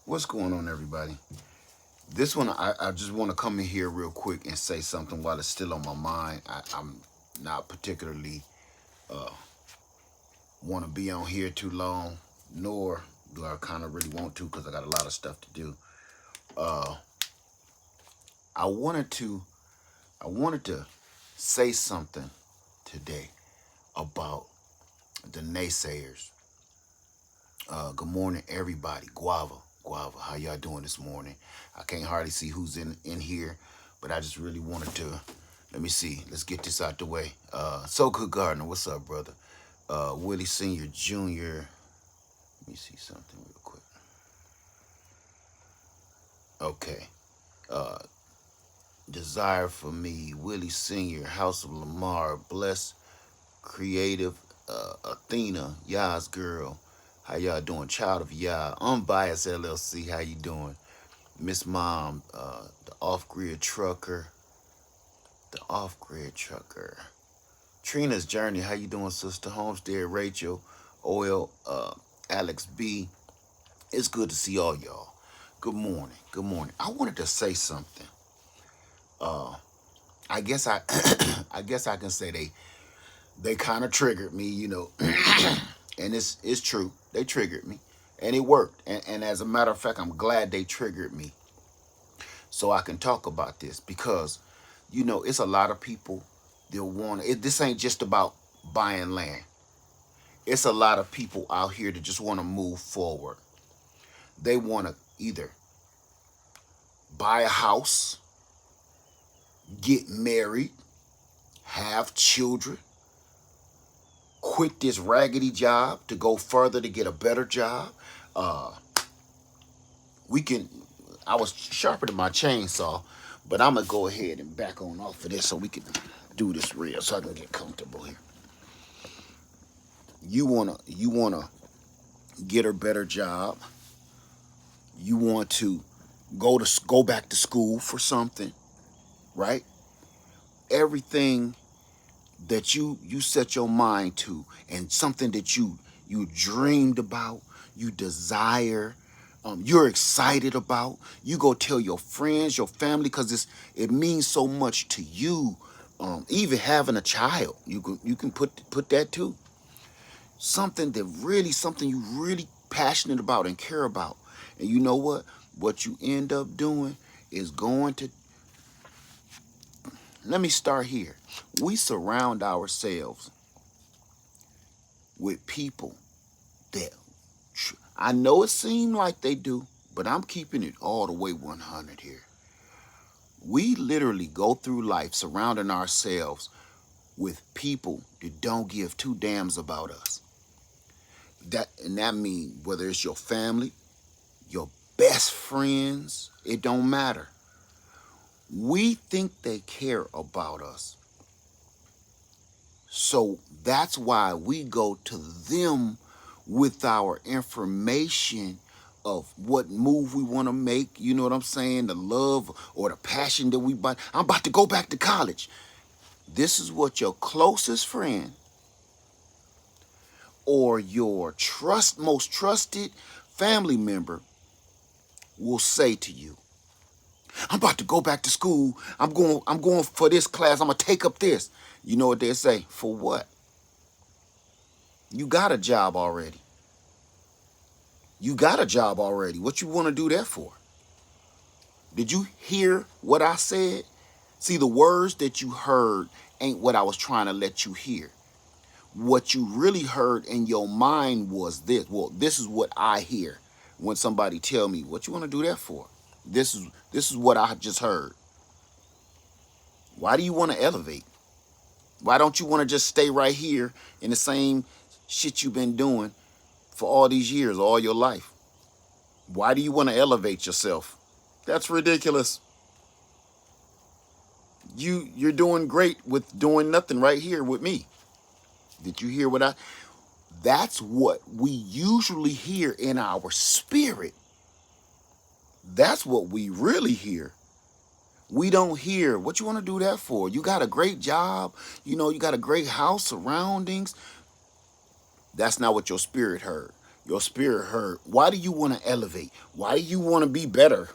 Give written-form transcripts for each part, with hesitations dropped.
What's going on, everybody? This one, I just want to come in here real quick and say something while it's still on my mind. I'm not particularly want to be on here too long, nor do I kind of really want to because I got a lot of stuff to do. Uh, I wanted to, I wanted to say something today about the naysayers. Good morning, everybody. Guava, how y'all doing this morning? I can't hardly see who's in here, but I just really wanted to. Let me see. Let's get this out the way. So good, Gardner. What's up, brother? Willie Senior, Junior. Let me see something real quick. Okay. Uh, Desire for me, Willie Senior, House of Lamar, Bless, Creative, Athena, Yah's girl. How y'all doing? Child of Yah, Unbiased LLC. How you doing? Miss Mom, the off-grid trucker, the off-grid trucker. Trina's Journey, how you doing, sister? Homestead, Rachel, Oil, Alex B. It's good to see all y'all. Good morning. Good morning. I wanted to say something. Uh, I guess I, I guess I can say they kind of triggered me, and it's true. They triggered me, and it worked. And as a matter of fact, I'm glad they triggered me so I can talk about this because, it's a lot of people that want it. This ain't just about buying land. It's a lot of people out here that just want to move forward. They want to either buy a house, get married, have children, quit this raggedy job to go further to get a better job. Uh, we can. I was sharpening my chainsaw, but I'm gonna go ahead and back on off of this so we can do this real, so I can get comfortable here. You wanna get a better job. You want to go back to school for something, right? Everything that you set your mind to, and something that you dreamed about, you desire, you're excited about. You go tell your friends, your family, because it means so much to you. Even having a child, you can put that too. Something you really passionate about and care about. And you know what? What you end up doing is going to. Let me start here. We surround ourselves with people that I know it seems like they do, but I'm keeping it all the way 100 here. We literally go through life surrounding ourselves with people that don't give two damns about us. That means whether it's your family, your best friends, it don't matter. We think they care about us. So that's why we go to them with our information of what move we want to make. You know what I'm saying? The love or the passion that we buy. I'm about to go back to college. This is what your closest friend or your most trusted family member will say to you. I'm about to go back to school. I'm going for this class. I'm gonna take up this. You know what they say? For what? You got a job already. You got a job already. What you want to do that for? Did you hear what I said? See, the words that you heard ain't what I was trying to let you hear. What you really heard in your mind was this. Well, this is what I hear when somebody tell me, what you want to do that for? This is what I just heard. Why do you want to elevate? Why don't you want to just stay right here in the same shit you've been doing for all these years, all your life? Why do you want to elevate yourself? That's ridiculous. You're doing great with doing nothing right here with me. Did you hear what I? That's what we usually hear in our spirit. That's what we really hear. We don't hear what you want to do that for. You got a great job, you got a great house, surroundings. That's not what your spirit heard. Your spirit heard. Why do you want to elevate? Why do you want to be better?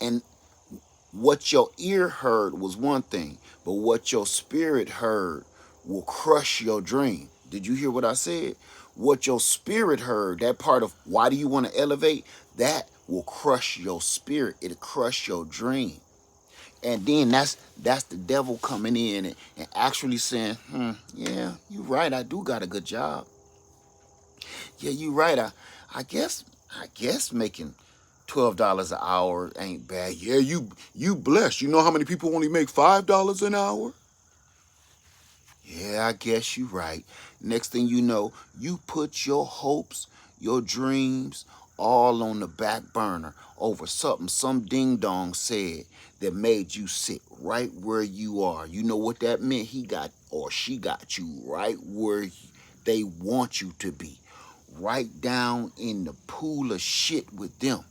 And what your ear heard was one thing, but what your spirit heard will crush your dream. Did you hear what I said? What your spirit heard, that part of why do you want to elevate, that will crush your spirit. It'll crush your dream. And then that's the devil coming in and actually saying, yeah, you're right, I do got a good job. Yeah, you're right. I guess making $12 an hour ain't bad. Yeah, you blessed. You know how many people only make $5 an hour? Yeah, I guess you're right. Next thing you know, you put your hopes, your dreams, all on the back burner over something some ding dong said that made you sit right where you are. You know what that meant? He got or she got you right where they want you to be. Right down in the pool of shit with them.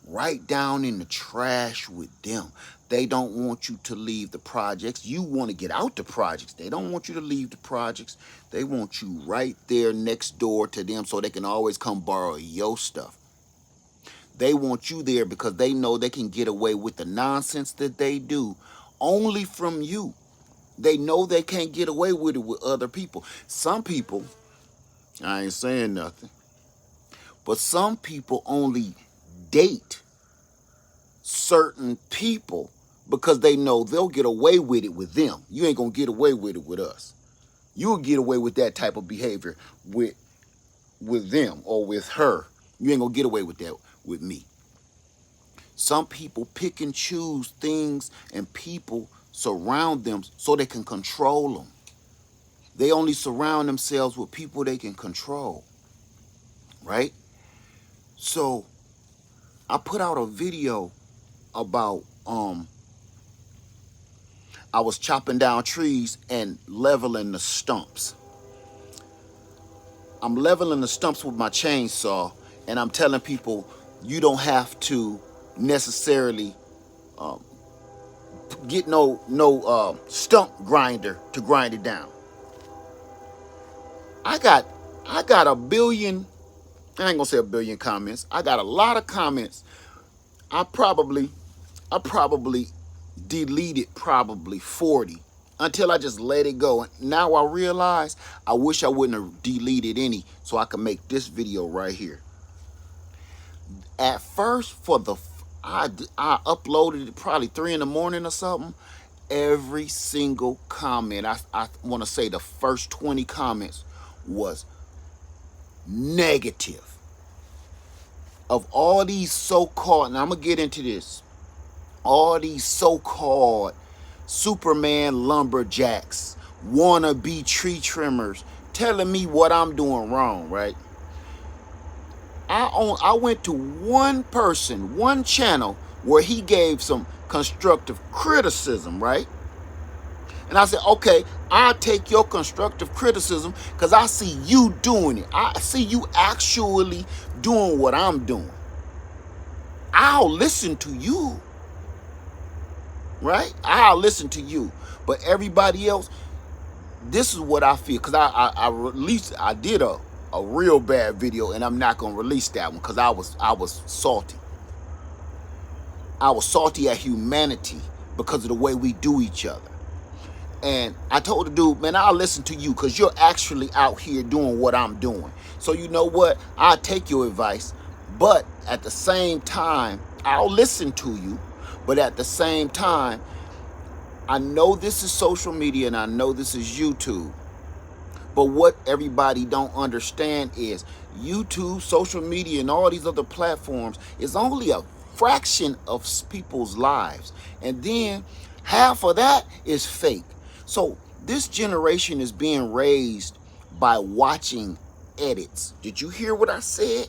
Right down in the trash with them. They don't want you to leave the projects. You want to get out the projects. They don't want you to leave the projects. They want you right there next door to them so they can always come borrow your stuff. They want you there because they know they can get away with the nonsense that they do only from you. They know they can't get away with it with other people. Some people, I ain't saying nothing, but some people only date certain people because they know they'll get away with it with them. You ain't gonna get away with it with us. You'll get away with that type of behavior with them or with her. You ain't gonna get away with that with me. Some people pick and choose things and people surround them so they can control them. They only surround themselves with people they can control, right? So I put out a video about I was chopping down trees and leveling the stumps. I'm leveling the stumps with my chainsaw, and I'm telling people you don't have to necessarily get no stump grinder to grind it down. I got a billion. I ain't gonna say a billion comments. I got a lot of comments. I probably deleted probably 40 until I just let it go. Now I realize I wish I wouldn't have deleted any so I could make this video right here. At first, I uploaded it probably 3 in the morning or something. Every single comment, I want to say the first 20 comments was negative. Of all these so-called, and I'm gonna get into this, all these so-called Superman lumberjacks, wannabe tree trimmers, telling me what I'm doing wrong, right? I went to one person, one channel, where he gave some constructive criticism, right? And I said, okay, I'll take your constructive criticism because I see you doing it. I see you actually doing what I'm doing. I'll listen to you, right? I'll listen to you. But everybody else, this is what I feel. Because I did a real bad video, and I'm not going to release that one because I was salty. I was salty at humanity because of the way we do each other. And I told the dude, man, I'll listen to you because you're actually out here doing what I'm doing. So you know what? I'll take your advice. But at the same time, I'll listen to you. But at the same time, I know this is social media and I know this is YouTube. But what everybody don't understand is YouTube, social media, and all these other platforms is only a fraction of people's lives. And then half of that is fake. So this generation is being raised by watching edits. Did you hear what I said?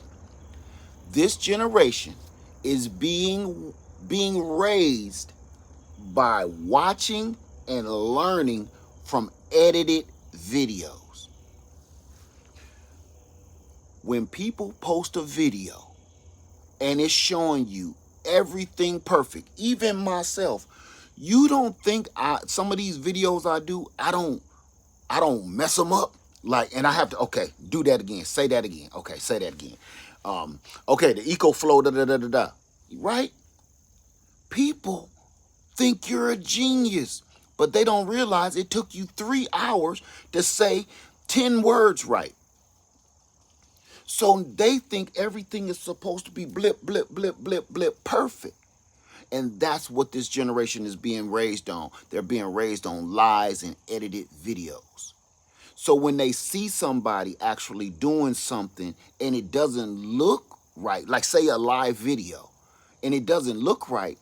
This generation is being raised by watching and learning from edited videos. When people post a video and it's showing you everything perfect, even myself, you don't think some of these videos I do, I don't mess them up? Like, and I have to, okay, do that again. Say that again. Okay, say that again. Okay, the eco flow, da da da da da. Right? People think you're a genius, but they don't realize it took you 3 hours to say 10 words right. So they think everything is supposed to be blip, blip, blip, blip, blip, perfect. And that's what this generation is being raised on. They're being raised on lies and edited videos. So when they see somebody actually doing something and it doesn't look right, like say a live video, and it doesn't look right,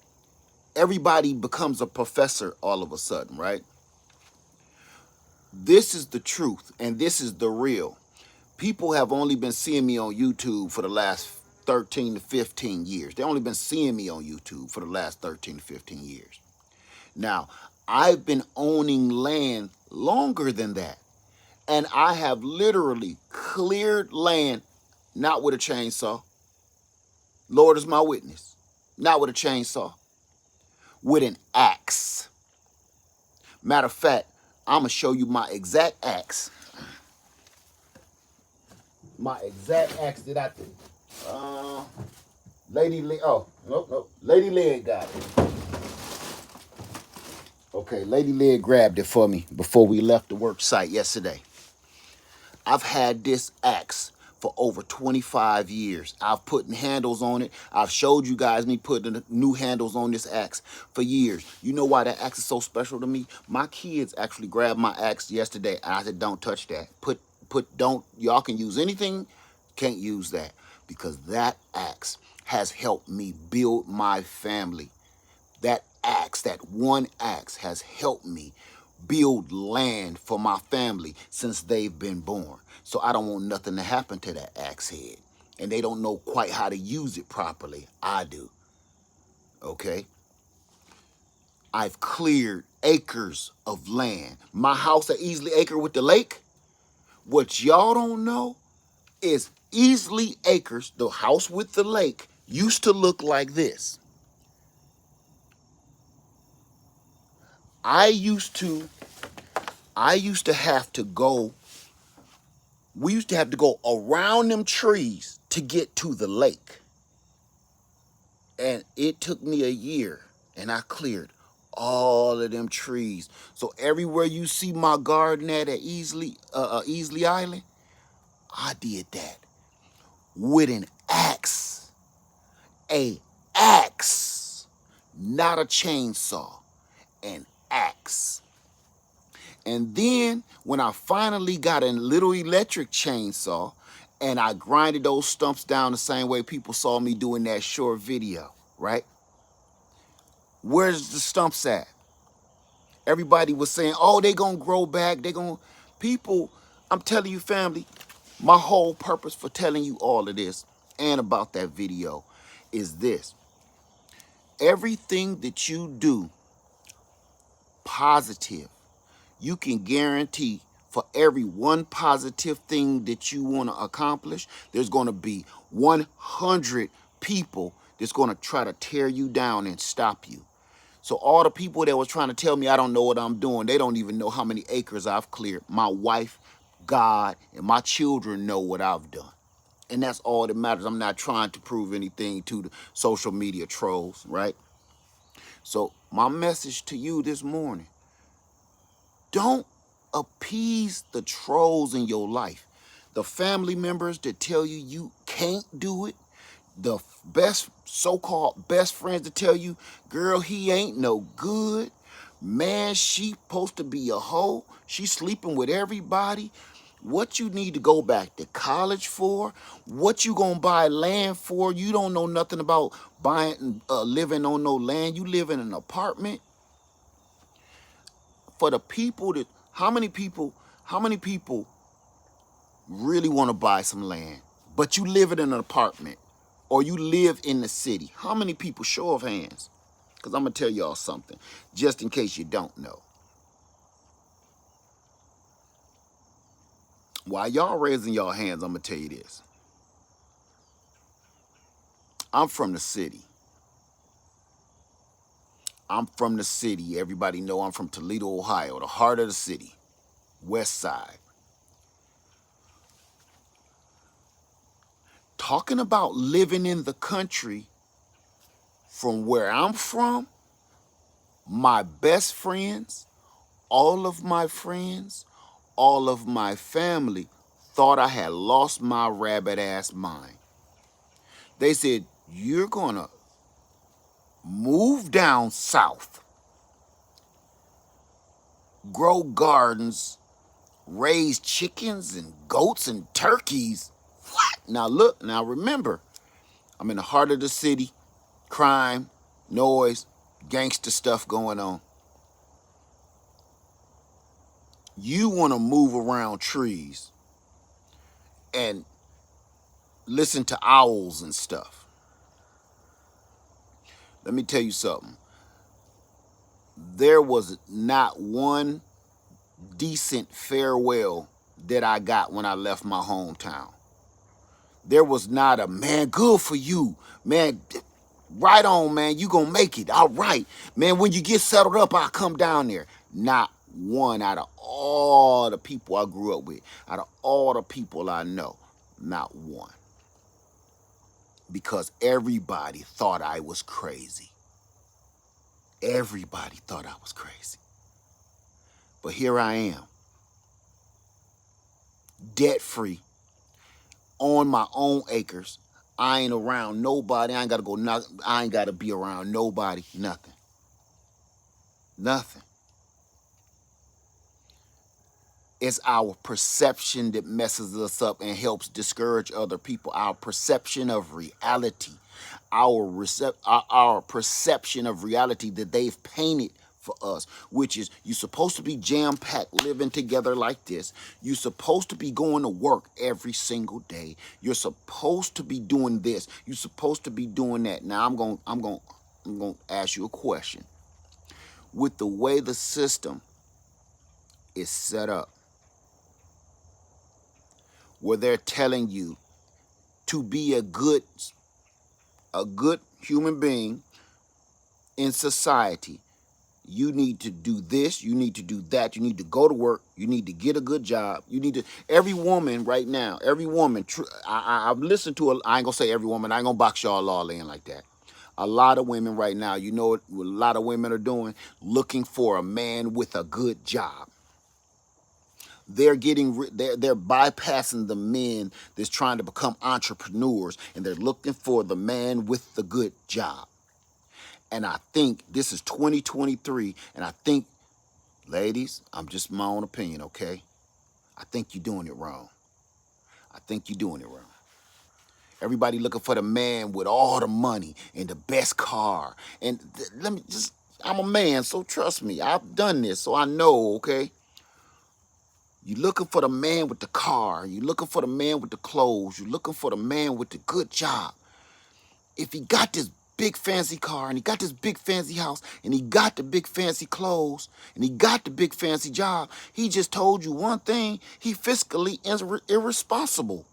everybody becomes a professor all of a sudden, right? This is the truth and this is the real. People have only been seeing me on YouTube for the last 13 to 15 years. They've only been seeing me on YouTube for the last 13 to 15 years. Now, I've been owning land longer than that. And I have literally cleared land, not with a chainsaw. Lord is my witness. Not with a chainsaw. With an axe. Matter of fact, I'm going to show you my exact axe. My exact axe that I think. Lady Leg. Oh, nope. Lady Leg got it. Okay, Lady Leg grabbed it for me before we left the work site yesterday. I've had this axe for over 25 years. I've put handles on it. I've showed you guys me putting new handles on this axe for years. You know why that axe is so special to me? My kids actually grabbed my axe yesterday and I said, don't touch that. Y'all can use anything, can't use that. Because that axe has helped me build my family. That axe, that one axe has helped me build land for my family since they've been born. So I don't want nothing to happen to that axe head. And they don't know quite how to use it properly. I do. Okay? I've cleared acres of land. My house at Easley Acre with the lake, what y'all don't know is Easley Acres, the house with the lake, used to look like this. I used to have to go, we used to have to go around them trees to get to the lake. And it took me a year and I cleared all of them trees. So everywhere you see my garden at Easley Island, I did that with an axe. A axe, not a chainsaw, an axe. And then when I finally got a little electric chainsaw and I grinded those stumps down the same way people saw me doing that short video, right? Where's the stumps at? Everybody was saying, oh, they gonna grow back. People, I'm telling you, family, my whole purpose for telling you all of this and about that video is this. Everything that you do positive, you can guarantee for every one positive thing that you want to accomplish, there's going to be 100 people that's going to try to tear you down and stop you. So all the people that was trying to tell me I don't know what I'm doing, they don't even know how many acres I've cleared. My wife, God, and my children know what I've done. And that's all that matters. I'm not trying to prove anything to the social media trolls, right? So my message to you this morning, don't appease the trolls in your life. The family members that tell you you can't do it. The best, so-called best friends that tell you, girl, he ain't no good. Man, she supposed to be a hoe. She sleeping with everybody. What you need to go back to college for? What you gonna buy land for? You don't know nothing about buying, living on no land. You live in an apartment. For the people that, how many people really want to buy some land, but you live in an apartment or you live in the city? How many people? Show of hands. Because I'm going to tell y'all something, just in case you don't know. While y'all raising y'all hands, I'm going to tell you this. I'm from the city. I'm from the city. Everybody know I'm from Toledo, Ohio, the heart of the city, west side. talking about living in the country, from where I'm from, my best friends, all of my friends, all of my family thought I had lost my rabbit ass mind. They said, you're gonna move down south, grow gardens, raise chickens and goats and turkeys. What? Now look, now remember, I'm in the heart of the city, crime, noise, gangster stuff going on. You want to move around trees and listen to owls and stuff. Let me tell you something. There was not one decent farewell that I got when I left my hometown. There was not a, man, good for you, man, right on, man, you gonna make it, all right, man, when you get settled up, I'll come down there. Not one out of all the people I grew up with, out of all the people I know, not one. Because everybody thought I was crazy. Everybody thought I was crazy. But here I am, debt-free, on my own acres. I ain't around nobody. I ain't gotta go knock. I ain't gotta be around nobody. Nothing. Nothing. It's our perception that messes us up and helps discourage other people. Our perception of reality. Our perception of reality that they've painted for us, which is you're supposed to be jam-packed living together like this. You're supposed to be going to work every single day. You're supposed to be doing this. You're supposed to be doing that. Now I'm going to ask you a question. With the way the system is set up, where they're telling you to be a good human being in society, you need to do this, you need to do that, you need to go to work, you need to get a good job, you need to, every woman right now, every woman, I've listened to, I ain't gonna say every woman, I ain't gonna box y'all all in like that. A lot of women right now, you know what a lot of women are doing? Looking for a man with a good job. They're bypassing the men that's trying to become entrepreneurs, and they're looking for the man with the good job. And I think this is 2023, and I think, ladies, I'm just my own opinion, okay? I think you're doing it wrong. I think you're doing it wrong. Everybody looking for the man with all the money and the best car. And I'm a man, so trust me, I've done this, so I know, okay? You're looking for the man with the car. You're looking for the man with the clothes. You're looking for the man with the good job. If he got this big fancy car and he got this big fancy house and he got the big fancy clothes and he got the big fancy job, he just told you one thing: he fiscally irresponsible.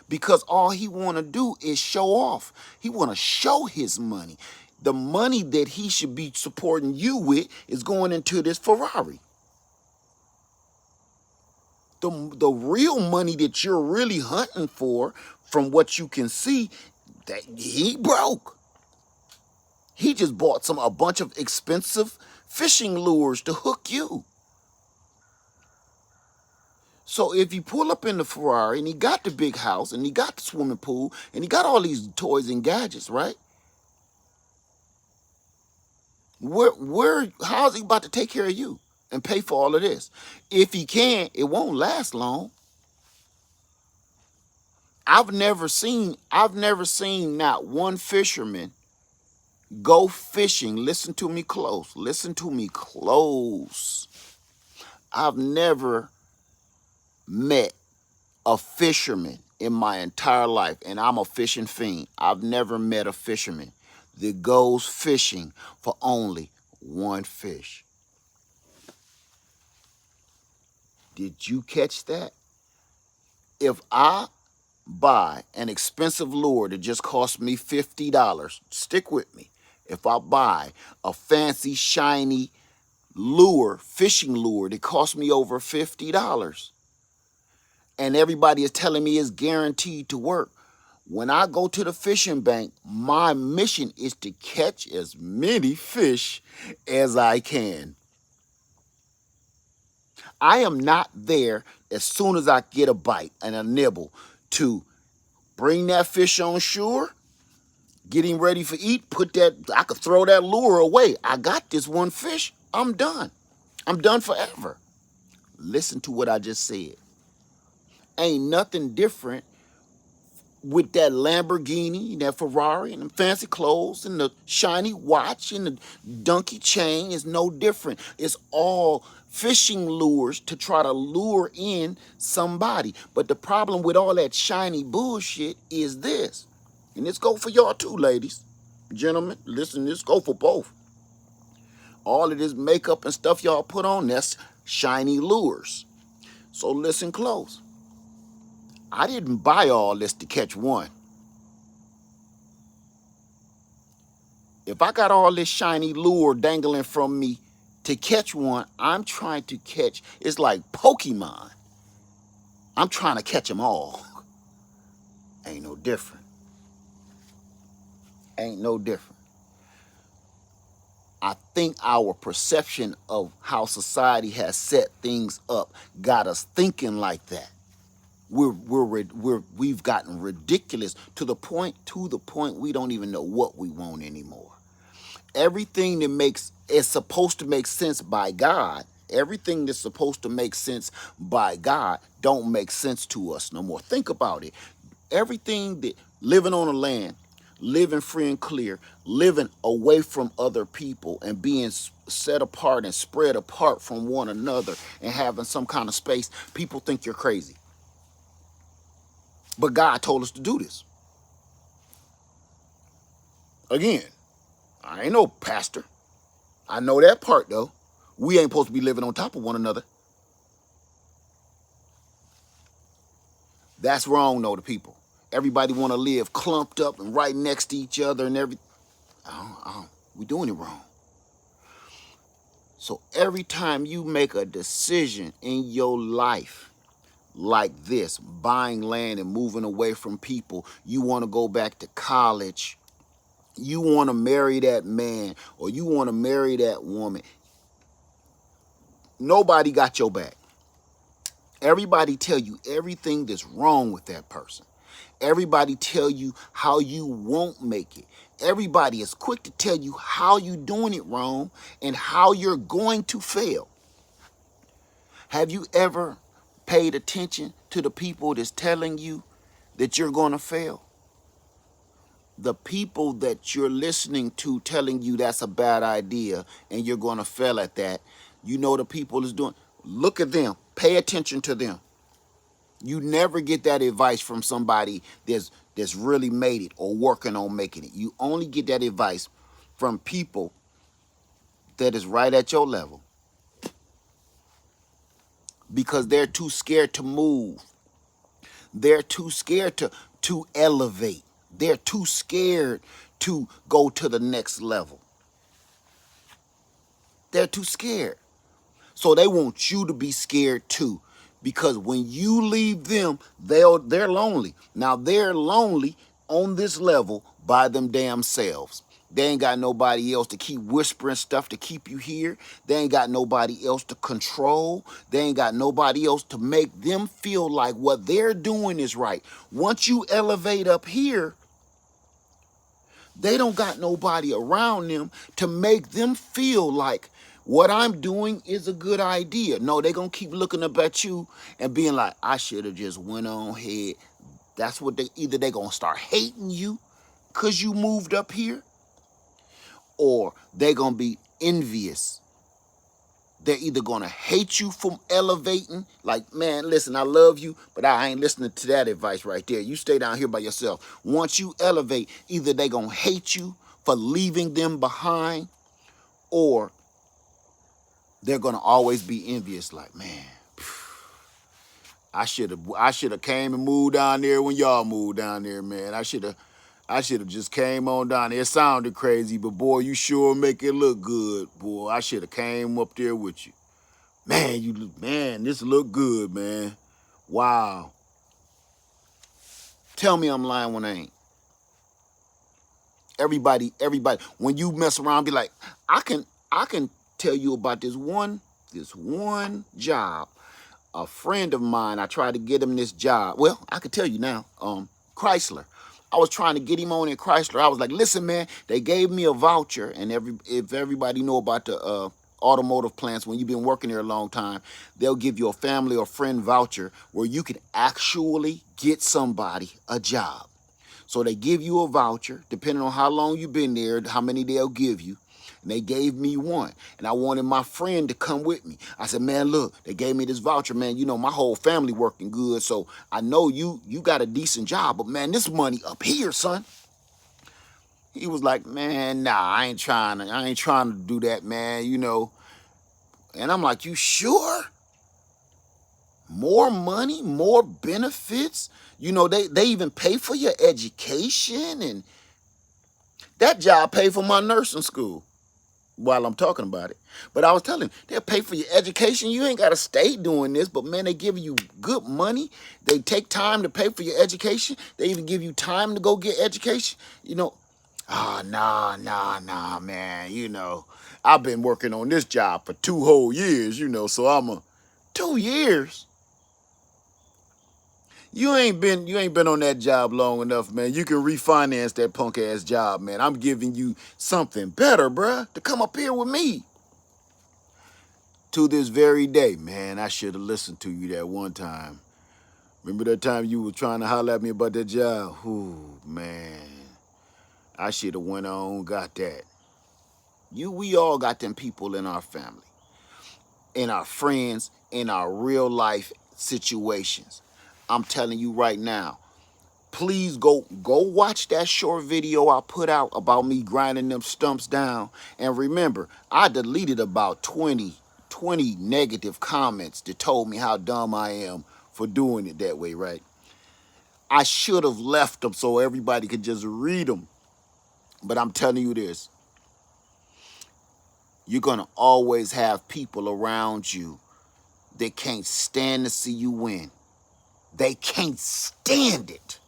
Because all he want to do is show off. He want to show his money. The money that he should be supporting you with is going into this Ferrari. The real money that you're really hunting for, from what you can see, that he broke. He just bought a bunch of expensive fishing lures to hook you. So if you pull up in the Ferrari and he got the big house and he got the swimming pool and he got all these toys and gadgets, right? How's he about to take care of you and pay for all of this? If he can, it won't last long. I've never seen not one fisherman go fishing. Listen to me close. Listen to me close. I've never met a fisherman in my entire life, and I'm a fishing fiend. I've never met a fisherman that goes fishing for only one fish. Did you catch that? If I buy an expensive lure that just cost me $50, stick with me. If I buy a fancy, shiny lure, fishing lure that cost me over $50, and everybody is telling me it's guaranteed to work. When I go to the fishing bank, my mission is to catch as many fish as I can. I am not there as soon as I get a bite and a nibble to bring that fish on shore, getting ready for eat, I could throw that lure away. I got this one fish, I'm done. I'm done forever. Listen to what I just said. Ain't nothing different with that Lamborghini, that Ferrari, and the fancy clothes, and the shiny watch, and the donkey chain is no different. It's all fishing lures to try to lure in somebody. But the problem with all that shiny bullshit is this, and this go for y'all too, ladies, gentlemen, listen, this go for both. All of this makeup and stuff y'all put on, that's shiny lures. So listen close. I didn't buy all this to catch one. If I got all this shiny lure dangling from me to catch one, I'm trying to catch, it's like Pokemon. I'm trying to catch them all. Ain't no different. Ain't no different. I think our perception of how society has set things up got us thinking like that. We've gotten ridiculous to the point we don't even know what we want anymore. Everything that is supposed to make sense by God, everything that's supposed to make sense by God don't make sense to us no more. Think about it. Everything that living on the land, living free and clear, living away from other people and being set apart and spread apart from one another and having some kind of space, people think you're crazy. But God told us to do this. Again, I ain't no pastor. I know that part though. We ain't supposed to be living on top of one another. That's wrong though to people. Everybody want to live clumped up and right next to each other and everything. We're doing it wrong. So every time you make a decision in your life like this, buying land and moving away from people, you want to go back to college, you want to marry that man or you want to marry that woman, nobody got your back. Everybody tell you everything that's wrong with that person. Everybody tell you how you won't make it. Everybody is quick to tell you how you doing it wrong and how you're going to fail. Have you ever paid attention to the people that's telling you that you're going to fail? The people that you're listening to telling you that's a bad idea and you're going to fail at that, you know the people is doing. Look at them. Pay attention to them. You never get that advice from somebody that's really made it or working on making it. You only get that advice from people that is right at your level because they're too scared to move. They're too scared to elevate. They're too scared to go to the next level. They're too scared. So they want you to be scared too. Because when you leave them, they're lonely. Now they're lonely on this level by them damn selves. They ain't got nobody else to keep whispering stuff to keep you here. They ain't got nobody else to control. They ain't got nobody else to make them feel like what they're doing is right. Once you elevate up here, they don't got nobody around them to make them feel like what I'm doing is a good idea. No, they gonna keep looking up at you and being like, I should have just went on ahead. That's what either they gonna start hating you because you moved up here, or they gonna be envious. They're either gonna hate you from elevating, like, man, listen, I love you, but I ain't listening to that advice right there. You stay down here by yourself. Once you elevate, either they gonna hate you for leaving them behind, or they're gonna always be envious, like, man, I should have came and moved down there when y'all moved down there, man. I should have just came on down there. It sounded crazy, but boy, you sure make it look good, boy. I should have came up there with you. Man, man, this look good, man. Wow. Tell me I'm lying when I ain't. Everybody, when you mess around, be like, I can tell you about this one job. A friend of mine, I tried to get him this job. Well, I could tell you now, Chrysler. I was trying to get him on in Chrysler. I was like, listen, man, they gave me a voucher, and if everybody know about the automotive plants, when you've been working there a long time, they'll give you a family or friend voucher where you can actually get somebody a job. So they give you a voucher, depending on how long you've been there, how many they'll give you. And they gave me one. And I wanted my friend to come with me. I said, man, look, they gave me this voucher, man. You know, my whole family working good. So I know you got a decent job, but man, this money up here, son. He was like, man, nah, I ain't trying to do that, man, you know. And I'm like, you sure? More money, more benefits. You know, they even pay for your education, and that job paid for my nursing school while I'm talking about it. But I was telling him, they'll pay for your education. You ain't got to stay doing this, but man, they give you good money. They take time to pay for your education. They even give you time to go get education. You know, nah, man. You know, I've been working on this job for 2 whole years, you know, so 2 years. You ain't been on that job long enough, man. You can refinance that punk ass job, man. I'm giving you something better, bruh, to come up here with me. To this very day, man, I should have listened to you that one time. Remember that time you were trying to holler at me about that job? Ooh, man. I should have went on, got that. We all got them people in our family, in our friends, in our real life situations. I'm telling you right now, please go watch that short video I put out about me grinding them stumps down. And remember, I deleted about 20 negative comments that told me how dumb I am for doing it that way, right? I should have left them so everybody could just read them. But I'm telling you this, you're going to always have people around you that can't stand to see you win. They can't stand it.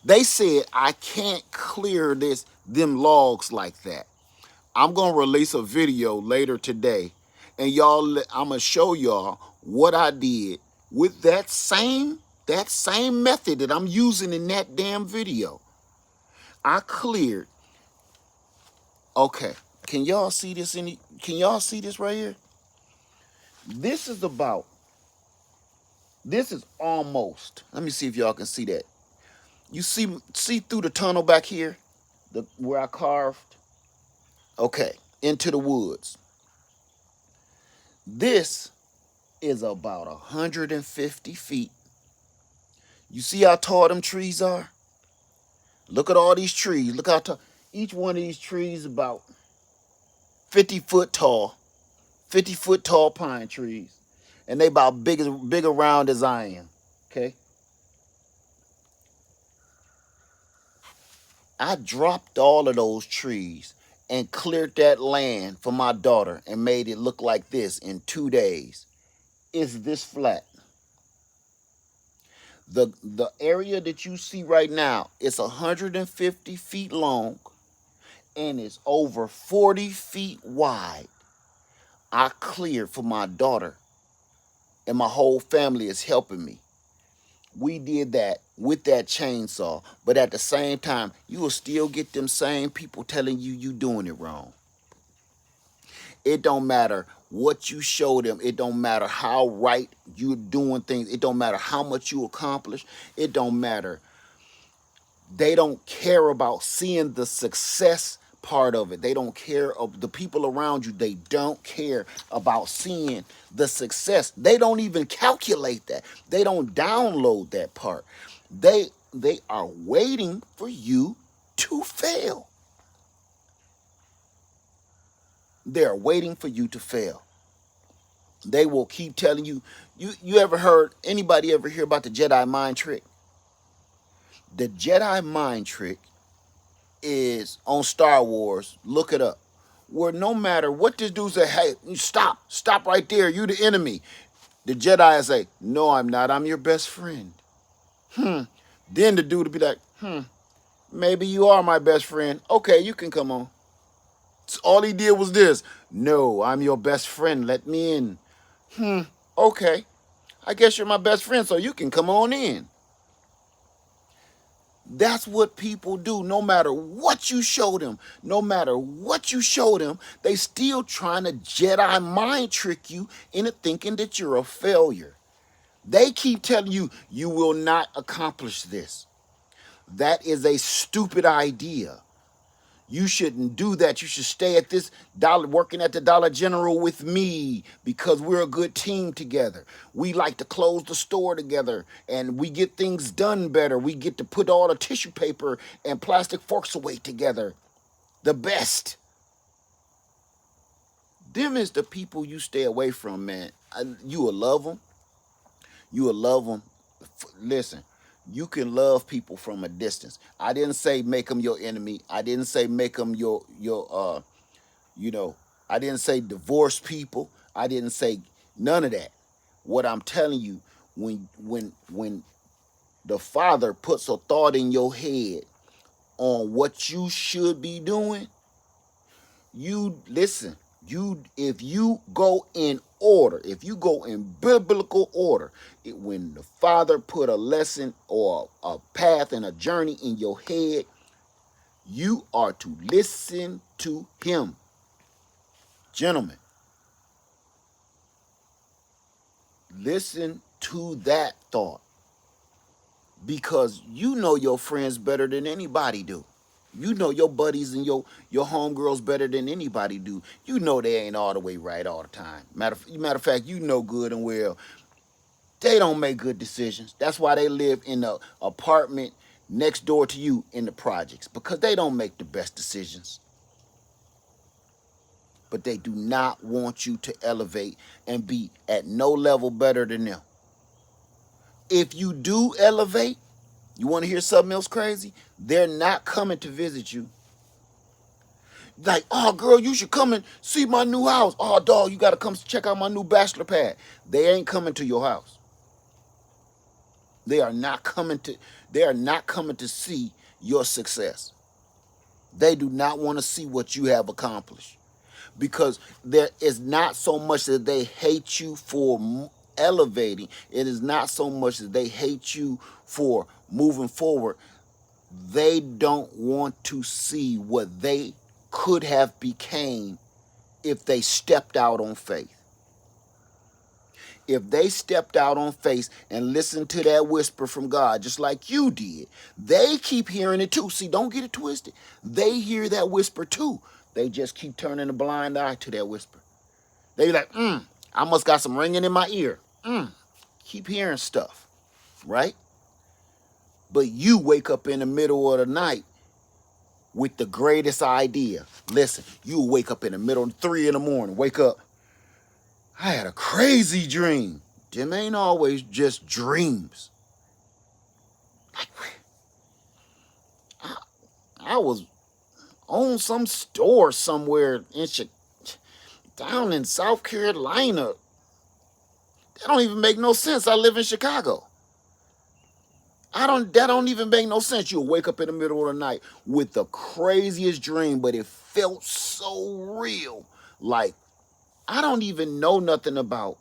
They said, I can't clear them logs like that. I'm going to release a video later today, and I'm going to show y'all what I did with that same method that I'm using in that damn video. I cleared. Okay. Can y'all see this right here? This is almost. Let me see if y'all can see that. You see through the tunnel back here, where I carved? Okay, into the woods. This is about 150 feet. You see how tall them trees are? Look at all these trees. Look how tall. Each one of these trees about 50 foot tall. 50 foot tall pine trees. And they about big around as I am. Okay? I dropped all of those trees and cleared that land for my daughter and made it look like this in 2 days. It's this flat. The area that you see right now, it's 150 feet long and it's over 40 feet wide. I cleared for my daughter, and my whole family is helping me. We did that with that chainsaw, but at the same time, you will still get them same people telling you doing it wrong. It don't matter what you show them. It don't matter how right you're doing things. It don't matter how much you accomplish. It don't matter. They don't care about seeing the success part of it. They don't care of the people around you. They don't care about seeing the success. They don't even calculate that. They don't download that part. They are waiting for you to fail. They're waiting for you to fail. They will keep telling you. You ever heard, anybody ever hear about the Jedi mind trick? The Jedi mind trick is on Star Wars. Look it up. Where no matter what this dude say, hey, stop right there. You the enemy. The Jedi will say, no, I'm not. I'm your best friend. Then the dude will be like, maybe you are my best friend. Okay, you can come on. So all he did was this. No, I'm your best friend. Let me in. Okay. I guess you're my best friend, so you can come on in. That's what people do. No matter what you show them, no matter what you show them, they still trying to Jedi mind trick you into thinking that you're a failure. They keep telling you, you will not accomplish this. That is a stupid idea. You shouldn't do that. You should stay at this dollar, working at the Dollar General with me because we're a good team together. We like to close the store together and we get things done better. We get to put all the tissue paper and plastic forks away together. The best. Them is the people you stay away from, man. You will love them. You will love them. Listen, you can love people from a distance. I didn't say make them your enemy. I didn't say make them your you know, I didn't say divorce people. I didn't say none of that. What I'm telling you, when the Father puts a thought in your head on what you should be doing, you listen. You if you go in order, if you go in biblical order, when the Father put a lesson or a path and a journey in your head, you are to listen to him. Gentlemen, listen to that thought because you know your friends better than anybody do. You know your buddies and your homegirls better than anybody do. You know they ain't all the way right all the time. Matter of fact, you know good and well they don't make good decisions. That's why they live in the apartment next door to you in the projects because they don't make the best decisions. But they do not want you to elevate and be at no level better than them. If you do elevate, you want to hear something else crazy? They're not coming to visit you. Like, oh, girl, you should come and see my new house. Oh, dog, you got to come check out my new bachelor pad. They ain't coming to your house. They are not coming to. They are not coming to see your success. They do not want to see what you have accomplished because there is not so much that they hate you for elevating. It is not so much that they hate you for moving forward. They don't want to see what they could have became if they stepped out on faith. If they stepped out on faith and listened to that whisper from God, just like you did, they keep hearing it too. See, don't get it twisted. They hear that whisper too. They just keep turning a blind eye to that whisper. They be like, I must got some ringing in my ear. Keep hearing stuff, right? But you wake up in the middle of the night with the greatest idea. Listen, you wake up in the middle, 3 in the morning, wake up. I had a crazy dream. Them ain't always just dreams. I was on some store somewhere down in South Carolina. That don't even make no sense. I live in Chicago. That don't even make no sense. You'll wake up in the middle of the night with the craziest dream, but it felt so real. Like, I don't even know nothing about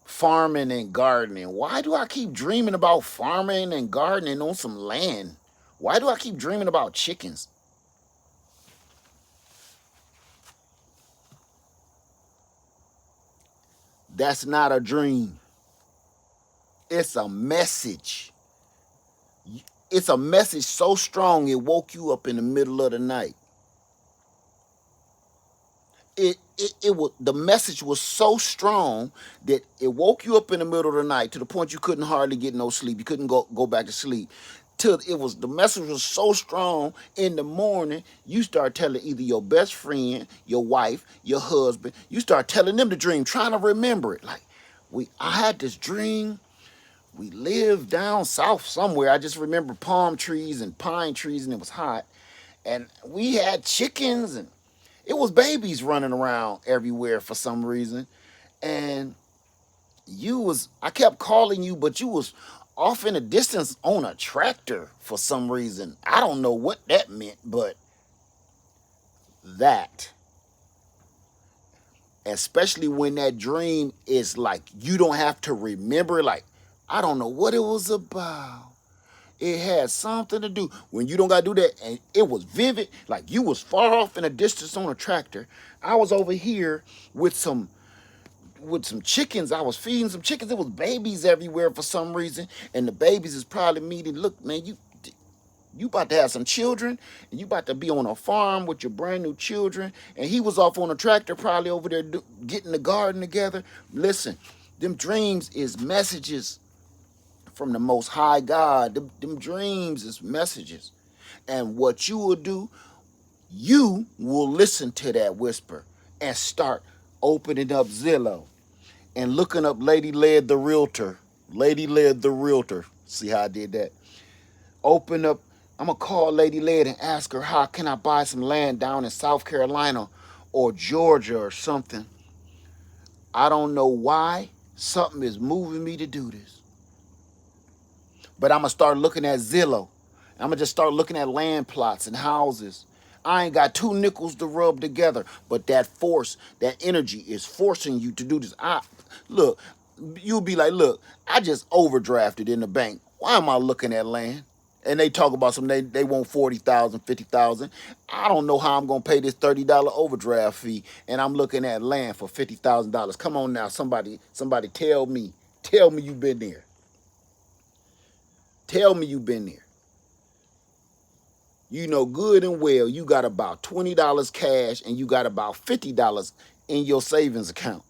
farming and gardening. Why do I keep dreaming about farming and gardening on some land? Why do I keep dreaming about chickens? That's not a dream. It's a message. It's a message so strong it woke you up in the middle of the night. It was the message was so strong that it woke you up in the middle of the night to the point you couldn't hardly get no sleep. You couldn't go back to sleep. Till it was the message was so strong in the morning, you start telling either your best friend, your wife, your husband, you start telling them the dream, trying to remember it. Like, I had this dream. We lived down south somewhere. I just remember palm trees and pine trees, and it was hot. And we had chickens and it was babies running around everywhere for some reason. And I kept calling you, but you was off in the distance on a tractor for some reason. I don't know what that meant, but that, especially when that dream is like you don't have to remember, like I don't know what it was about. It had something to do when you don't gotta do that, and it was vivid. Like you was far off in a distance on a tractor. I was over here with some chickens. I was feeding some chickens. There was babies everywhere for some reason, and the babies is probably meeting. Look, man, you about to have some children, and you about to be on a farm with your brand new children. And he was off on a tractor, probably over there getting the garden together. Listen, them dreams is messages from the Most High God. Them dreams is messages, and what you will do, you will listen to that whisper and start opening up Zillow and looking up Lady Led the Realtor. Lady Led the Realtor. See how I did that? Open up. I'm going to call Lady Led and ask her, how can I buy some land down in South Carolina or Georgia or something? I don't know why. Something is moving me to do this. But I'm going to start looking at Zillow. I'm going to just start looking at land plots and houses. I ain't got two nickels to rub together, but that force, that energy is forcing you to do this. Look, you'll be like, look, I just overdrafted in the bank. Why am I looking at land? And they talk about they want 40,000, 50,000. I don't know how I'm gonna pay this $30 overdraft fee, and I'm looking at land for $50,000. Come on now, somebody tell me you've been there. Tell me you've been there. You know good and well you got about $20 cash and you got about $50 in your savings account.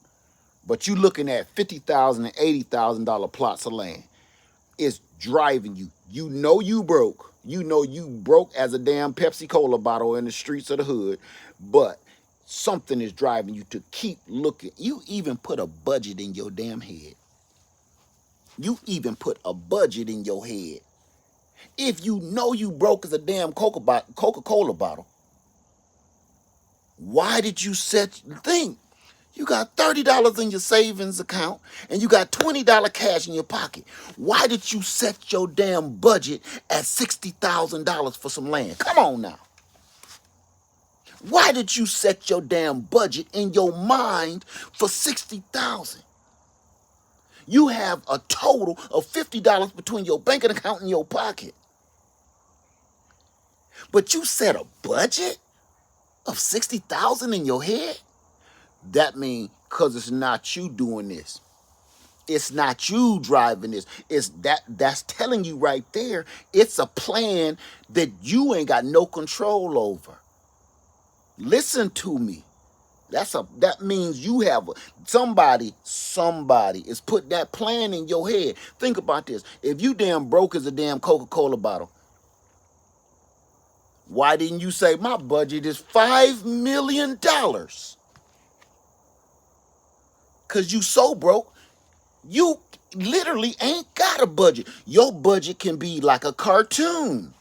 But you looking at $50,000 and $80,000 plots of land. It's driving you. You know you broke. You know you broke as a damn Pepsi Cola bottle in the streets of the hood. But something is driving you to keep looking. You even put a budget in your damn head. You even put a budget in your head. If you know you broke as a damn Coca-Cola bottle, why did you think? You got $30 in your savings account and you got $20 cash in your pocket. Why did you set your damn budget at $60,000 for some land? Come on now. Why did you set your damn budget in your mind for $60,000? You have a total of $50 between your banking account and your pocket. But you set a budget of $60,000 in your head? That means because it's not you doing this. It's not you driving this. That's telling you right there, it's a plan that you ain't got no control over. Listen to me. That means you have somebody is put that plan in your head. Think about this. If you damn broke as a damn Coca-Cola bottle, why didn't you say my budget is $5 million? Because you so broke, you literally ain't got a budget. Your budget can be like a cartoon.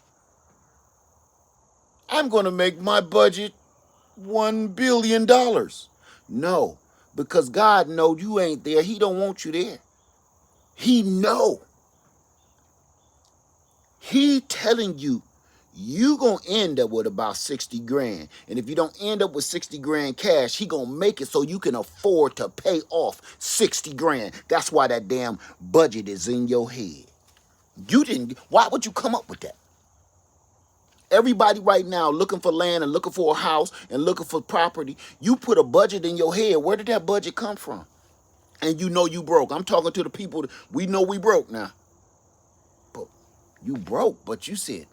I'm going to make my budget $1 billion. No, because God know you ain't there. He don't want you there. He know. He telling you, you going to end up with about 60 grand. And if you don't end up with 60 grand cash, he going to make it so you can afford to pay off 60 grand. That's why that damn budget is in your head. Why would you come up with that? Everybody right now looking for land and looking for a house and looking for property, you put a budget in your head. Where did that budget come from? And you know you broke. I'm talking to the people, we know we broke now. But you broke, but you said,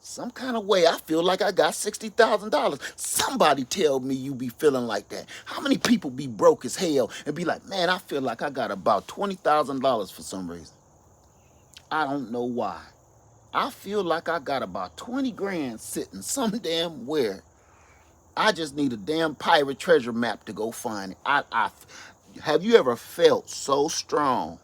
some kind of way I feel like I got $60,000. Somebody tell me you be feeling like that. How many people be broke as hell and be like, man, I feel like I got about $20,000 for some reason. I don't know why. I feel like I got about 20 grand sitting some damn where. I just need a damn pirate treasure map to go find it. Have you ever felt so strong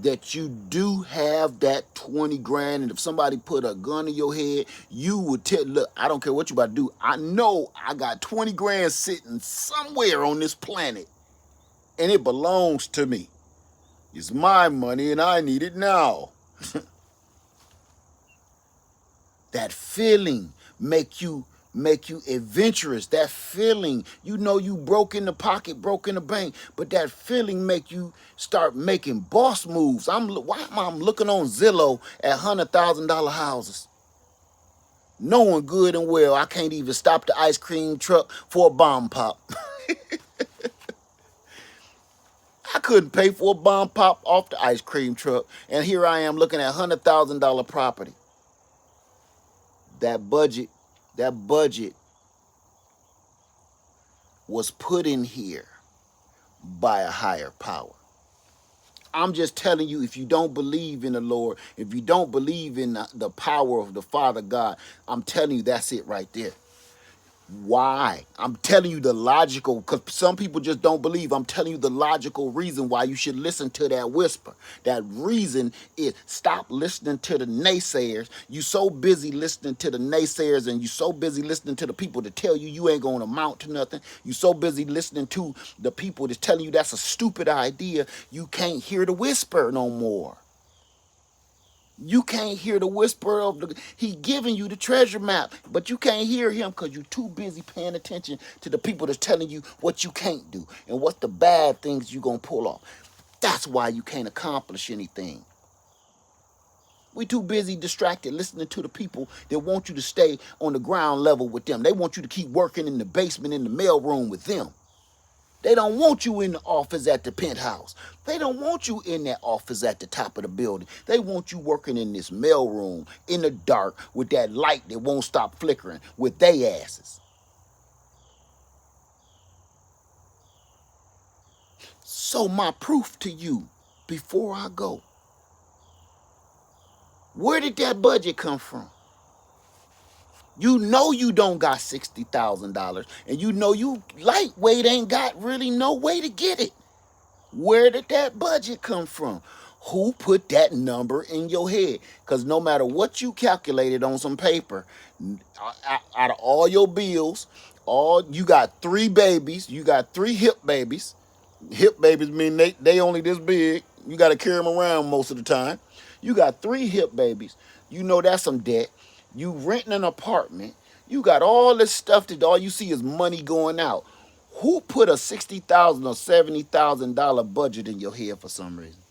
that you do have that 20 grand, and if somebody put a gun in your head, you would tell, look, I don't care what you about to do. I know I got 20 grand sitting somewhere on this planet. and it belongs to me. It's my money and I need it now. That feeling make you adventurous. That feeling, you know, you broke in the pocket, broke in the bank, but that feeling make you start making boss moves. Why am I looking on Zillow at $100,000 houses, knowing good and well I can't even stop the ice cream truck for a bomb pop. I couldn't pay for a bomb pop off the ice cream truck, and here I am looking at $100,000 property. That budget was put in here by a higher power. I'm just telling you, if you don't believe in the Lord, if you don't believe in the power of the Father God, I'm telling you, that's it right there. Why? I'm telling you the logical, because some people just don't believe. I'm telling you the logical reason why you should listen to that whisper. That reason is stop listening to the naysayers. You so busy listening to the naysayers, and you so busy listening to the people that tell you you ain't going to amount to nothing. You so busy listening to the people that's telling you that's a stupid idea. You can't hear the whisper no more. You can't hear the whisper of he giving you the treasure map, but you can't hear him because you're too busy paying attention to the people that's telling you what you can't do and what's the bad things you're going to pull off. That's why you can't accomplish anything. We too busy distracted listening to the people that want you to stay on the ground level with them. They want you to keep working in the basement, in the mailroom with them. They don't want you in the office at the penthouse. They don't want you in that office at the top of the building. They want you working in this mailroom in the dark with that light that won't stop flickering with they asses. So my proof to you before I go, where did that budget come from? You know you don't got $60,000, and you know you lightweight ain't got really no way to get it. Where did that budget come from? Who put that number in your head? Because no matter what you calculated on some paper, out of all your bills, you got 3 babies, you got 3 hip babies. Hip babies mean they only this big. You got to carry them around most of the time. You got 3 hip babies. You know that's some debt. You renting an apartment. You got all this stuff that all you see is money going out. Who put a $60,000 or $70,000 budget in your head for some reason?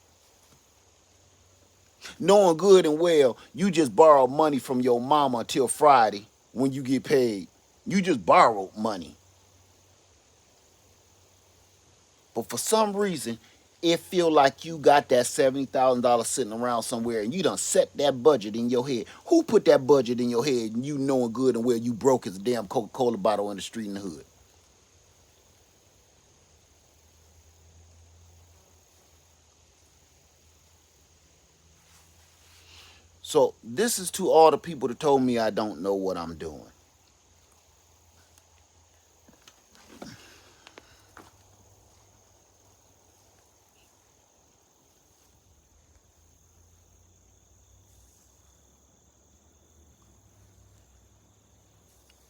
Knowing good and well you just borrowed money from your mama until Friday when you get paid. You just borrowed money. But for some reason, it feel like you got that $70,000 sitting around somewhere and you done set that budget in your head. Who put that budget in your head and you knowing good and well you broke as a damn Coca-Cola bottle in the street in the hood? So this is to all the people that told me I don't know what I'm doing.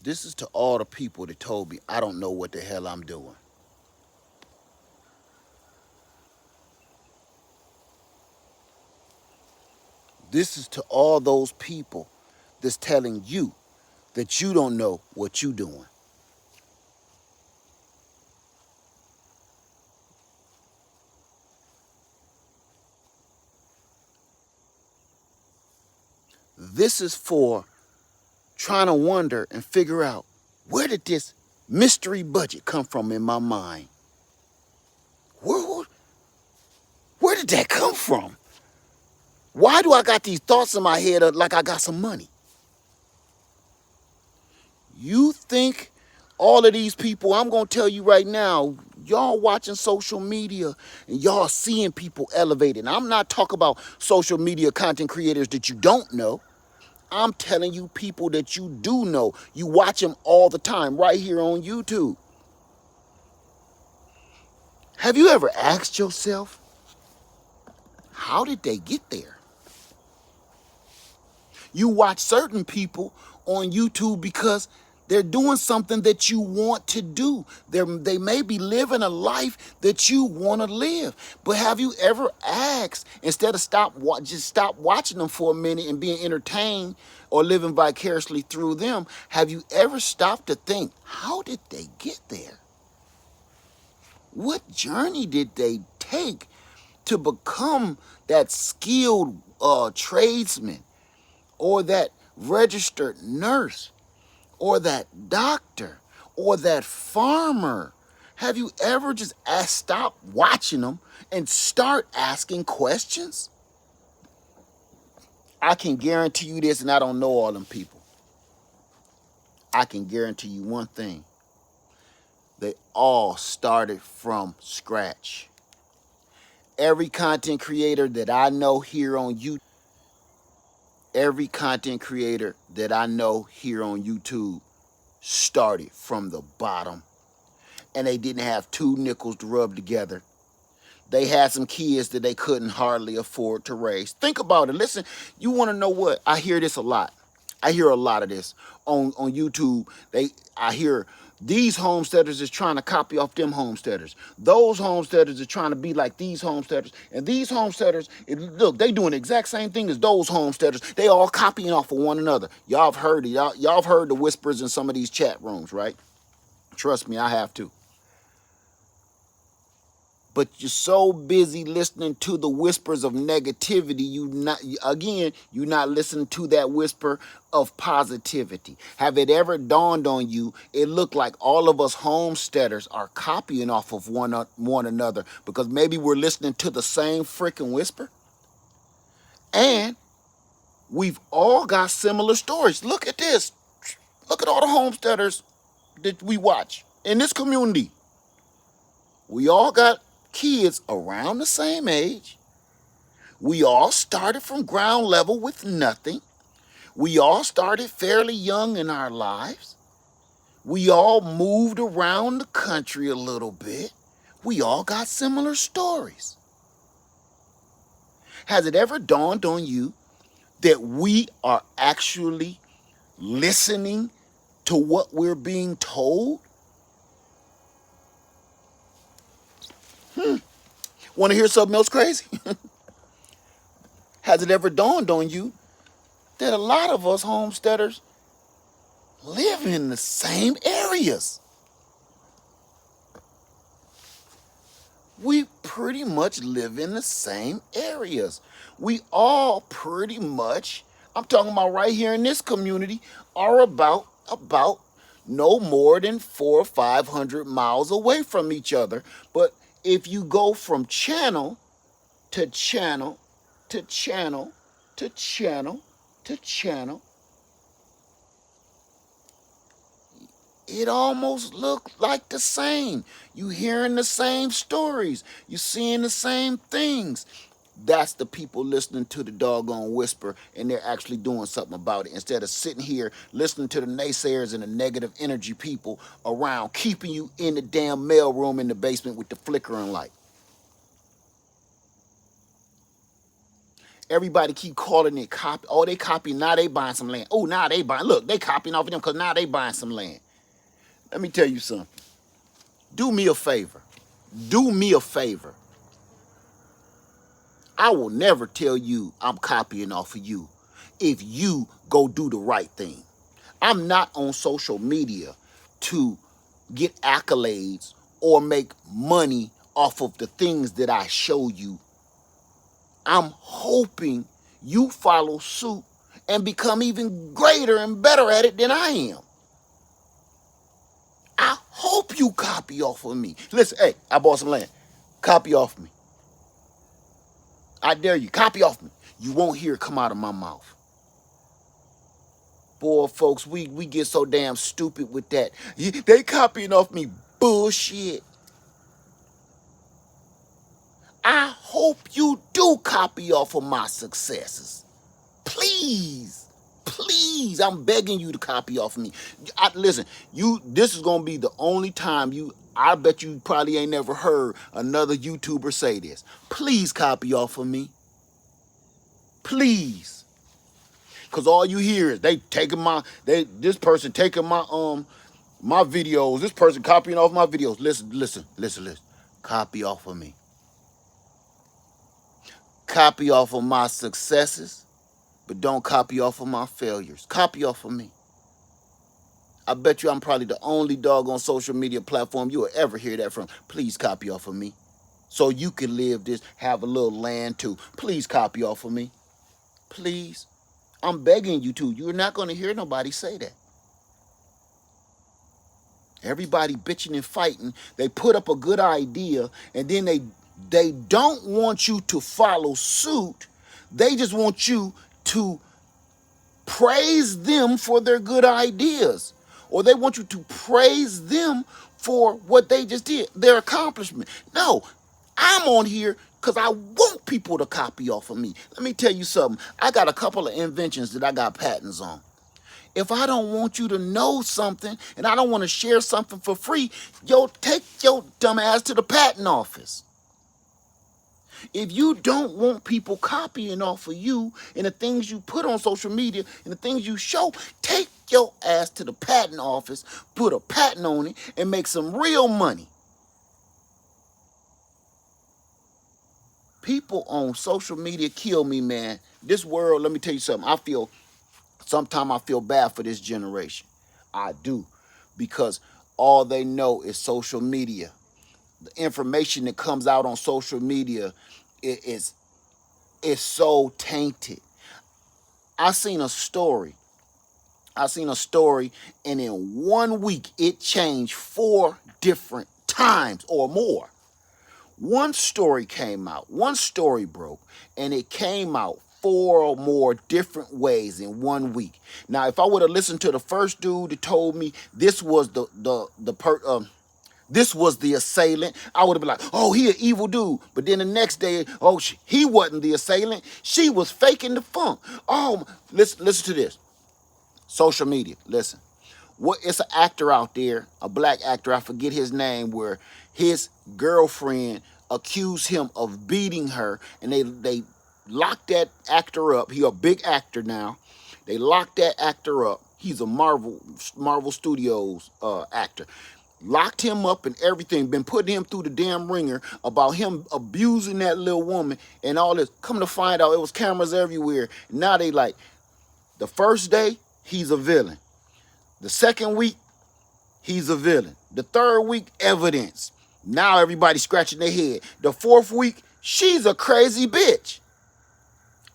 This is to all the people that told me I don't know what the hell I'm doing. This is to all those people that's telling you that you don't know what you doing. This is for trying to wonder and figure out, where did this mystery budget come from in my mind? Where, where did that come from? Why do I got these thoughts in my head like I got some money? You think all of these people, I'm going to tell you right now, y'all watching social media and y'all seeing people elevated. I'm not talking about social media content creators that you don't know. I'm telling you people that you do know. You watch them all the time right here on YouTube. Have you ever asked yourself, how did they get there? You watch certain people on YouTube because They're doing something that you want to do. They may be living a life that you want to live. But have you ever asked, instead of just stop watching them for a minute and being entertained or living vicariously through them, have you ever stopped to think, how did they get there? What journey did they take to become that skilled tradesman or that registered nurse or that doctor or that farmer? Have you ever just stop watching them and start asking questions? I can guarantee you this, and I don't know all them people. I can guarantee you one thing. They all started from scratch. Every content creator that I know here on YouTube, started from the bottom, and they didn't have two nickels to rub together. They had some kids that they couldn't hardly afford to raise. Think about it. Listen, you want to know what? I hear this a lot. I hear a lot of this on YouTube. I hear these homesteaders is trying to copy off them homesteaders. Those homesteaders are trying to be like these homesteaders. And these homesteaders, look, they doing the exact same thing as those homesteaders. They all copying off of one another. Y'all have heard it. Y'all have heard the whispers in some of these chat rooms, right? Trust me, I have too. But you're so busy listening to the whispers of negativity, you're not listening to that whisper of positivity. Have it ever dawned on you, it looked like all of us homesteaders are copying off of one another because maybe we're listening to the same freaking whisper? And we've all got similar stories. Look at this. Look at all the homesteaders that we watch in this community. We all got kids around the same age. We all started from ground level with nothing. We all started fairly young in our lives. We all moved around the country a little bit. We all got similar stories. Has it ever dawned on you that we are actually listening to what we're being told? Want to hear something else crazy? Has it ever dawned on you that a lot of us homesteaders live in the same areas? We pretty much live in the same areas. We all pretty much, I'm talking about right here in this community, are about no more than 400 or 500 miles away from each other. But if you go from channel to channel to channel to channel to channel, it almost looks like the same. You hearing the same stories. You seeing the same things. That's the people listening to the doggone whisper, and they're actually doing something about it instead of sitting here listening to the naysayers and the negative energy people around, keeping you in the damn mailroom in the basement with the flickering light. Everybody keep calling it copy. Oh, they copying. Now they buying some land. Oh, now they buying. Look, they copying off of them because now they buying some land. Let me tell you something. Do me a favor. Do me a favor. I will never tell you I'm copying off of you if you go do the right thing. I'm not on social media to get accolades or make money off of the things that I show you. I'm hoping you follow suit and become even greater and better at it than I am. I hope you copy off of me. Listen, hey, I bought some land. Copy off me. I dare you, copy off me. You won't hear it come out of my mouth. Boy, folks, we get so damn stupid with that. They copying off me. Bullshit. I hope you do copy off of my successes. Please. Please, I'm begging you to copy off of me. Listen, this is going to be the only time I bet you probably ain't never heard another YouTuber say this. Please copy off of me. Please. Cause all you hear is this person taking my videos, this person copying off my videos. Listen. Copy off of me. Copy off of my successes, but don't copy off of my failures. Copy off of me. I bet you I'm probably the only dog on social media platform you will ever hear that from. Please copy off of me. So you can live this, have a little land too. Please copy off of me. Please. I'm begging you to. You're not going to hear nobody say that. Everybody bitching and fighting. They put up a good idea and then they don't want you to follow suit. They just want you to praise them for their good ideas. Or they want you to praise them for what they just did, their accomplishment. No, I'm on here because I want people to copy off of me. Let me tell you something. I got a couple of inventions that I got patents on. If I don't want you to know something and I don't want to share something for free, take your dumb ass to the patent office. If you don't want people copying off of you and the things you put on social media and the things you show, take your ass to the patent office, put a patent on it, and make some real money. People on social media kill me, man. This world, let me tell you something. Sometimes I feel bad for this generation. I do. Because all they know is social media. The information that comes out on social media is so tainted. I seen a story, and in 1 week it changed 4 different times or more. One story came out, one story broke, and it came out 4 or more different ways in 1 week. Now, if I would have listened to the first dude that told me this was this was the assailant, I would have been like, oh, he an evil dude. But then the next day, oh, he wasn't the assailant. She was faking the funk. Oh, listen to this. Social media, listen. It's an actor out there, a black actor, I forget his name, where his girlfriend accused him of beating her, and they locked that actor up. He a big actor now. They locked that actor up. He's a Marvel Studios actor. Locked him up and everything, been putting him through the damn ringer about him abusing that little woman and all this. Come to find out, it was cameras everywhere. Now they like, the first day, he's a villain. The second week, he's a villain. The third week, evidence. Now everybody's scratching their head. The fourth week, she's a crazy bitch.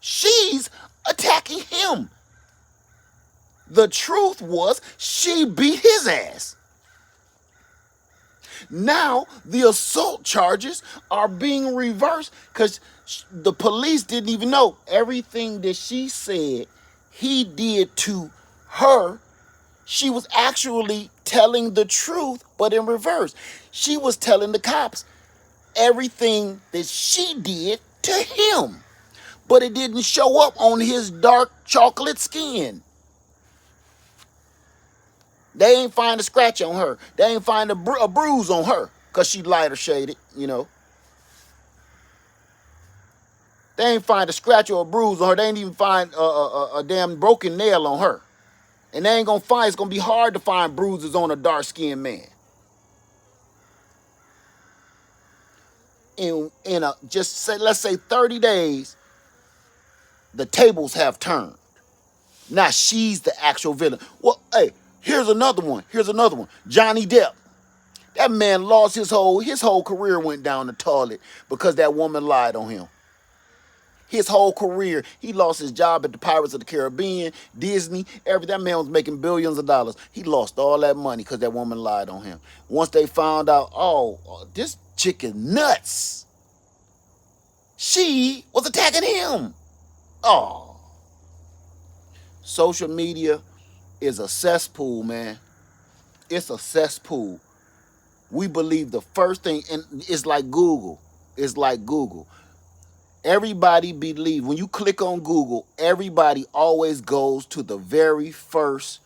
She's attacking him. The truth was, she beat his ass. Now the assault charges are being reversed because the police didn't even know everything that she said he did to her. She was actually telling the truth, but in reverse. She was telling the cops everything that she did to him, but it didn't show up on his dark chocolate skin. They ain't find a scratch on her. They ain't find a bruise on her because she lighter shaded, you know. They ain't find a scratch or a bruise on her. They ain't even find a damn broken nail on her. And they ain't gonna find, it's gonna be hard to find bruises on a dark-skinned man. Let's say 30 days, the tables have turned. Now she's the actual villain. Well, hey, here's another one. Johnny Depp. That man lost his whole career went down the toilet because that woman lied on him. His whole career, he lost his job at the Pirates of the Caribbean, Disney, that man was making billions of dollars. He lost all that money because that woman lied on him. Once they found out, this chick is nuts. She was attacking him. Oh. Social media is a cesspool, man. It's a cesspool. We believe the first thing, and it's like Google. Everybody believe, when you click on Google, everybody always goes to the very first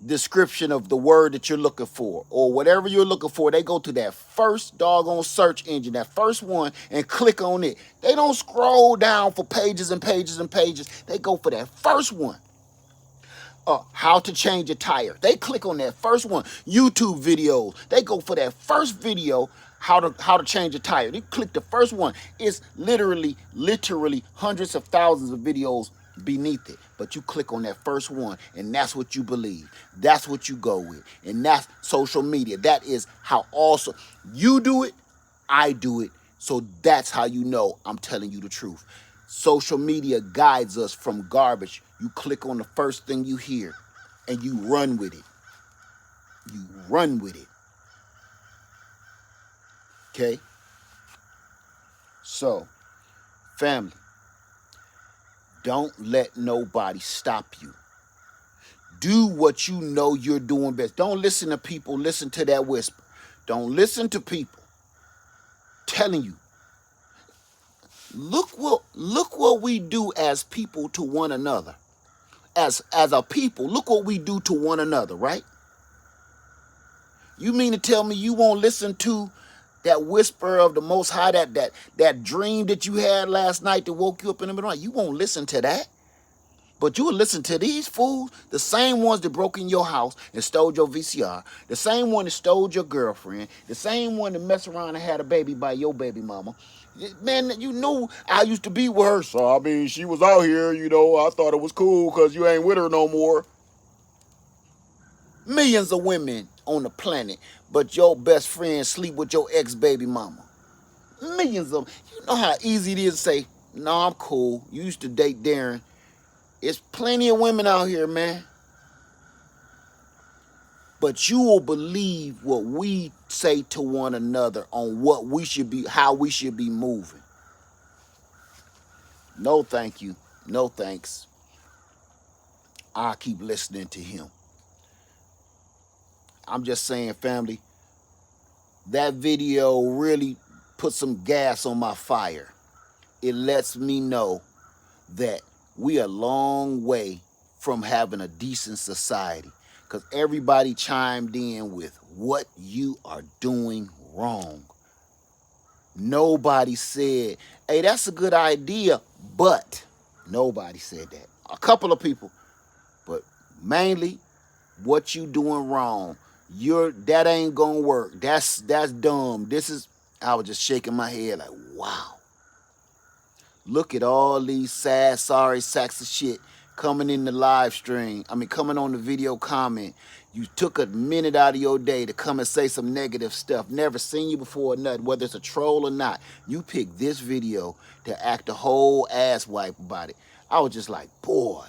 description of the word that you're looking for, or whatever you're looking for. They go to that first doggone search engine, that first one, and click on it. They don't scroll down for pages and pages and pages. They go for that first one. how to change a tire. They click on that first one. YouTube videos, they go for that first video, how to change a tire. They click the first one. It's literally hundreds of thousands of videos beneath it. But you click on that first one, and that's what you believe. That's what you go with. And that's social media. That is how also you do it, I do it. So that's how you know I'm telling you the truth. Social media guides us from garbage. You click on the first thing you hear and you run with it. You run with it. Okay? So, family, don't let nobody stop you. Do what you know you're doing best. Don't listen to people. Listen to that whisper. Don't listen to people telling you. Look what we do as people to one another. As a people, look what we do to one another, right? You mean to tell me you won't listen to that whisper of the Most High, that dream that you had last night that woke you up in the middle of the night? You won't listen to that. But you will listen to these fools, the same ones that broke in your house and stole your VCR, the same one that stole your girlfriend, the same one that messed around and had a baby by your baby mama. Man, you knew I used to be with her, so I mean, she was out here, I thought it was cool because you ain't with her no more. Millions of women on the planet, but your best friend sleep with your ex-baby mama. Millions of them. You know how easy it is to say, no, I'm cool. You used to date Darren. It's plenty of women out here, man. But you will believe what we say to one another on what we should be, how we should be moving. No, thank you. No, thanks. I'll keep listening to him. I'm just saying, family, that video really put some gas on my fire. It lets me know that we are a long way from having a decent society, because everybody chimed in with what you are doing wrong. Nobody said, hey, that's a good idea, but nobody said that. A couple of people, but mainly what you doing wrong. That ain't gonna work. That's dumb. I was just shaking my head like, wow. Look at all these sad, sorry sacks of shit coming in the live stream. Coming on the video comment. You took a minute out of your day to come and say some negative stuff. Never seen you before or nothing, whether it's a troll or not. You picked this video to act a whole ass wipe about it. I was just like, boy,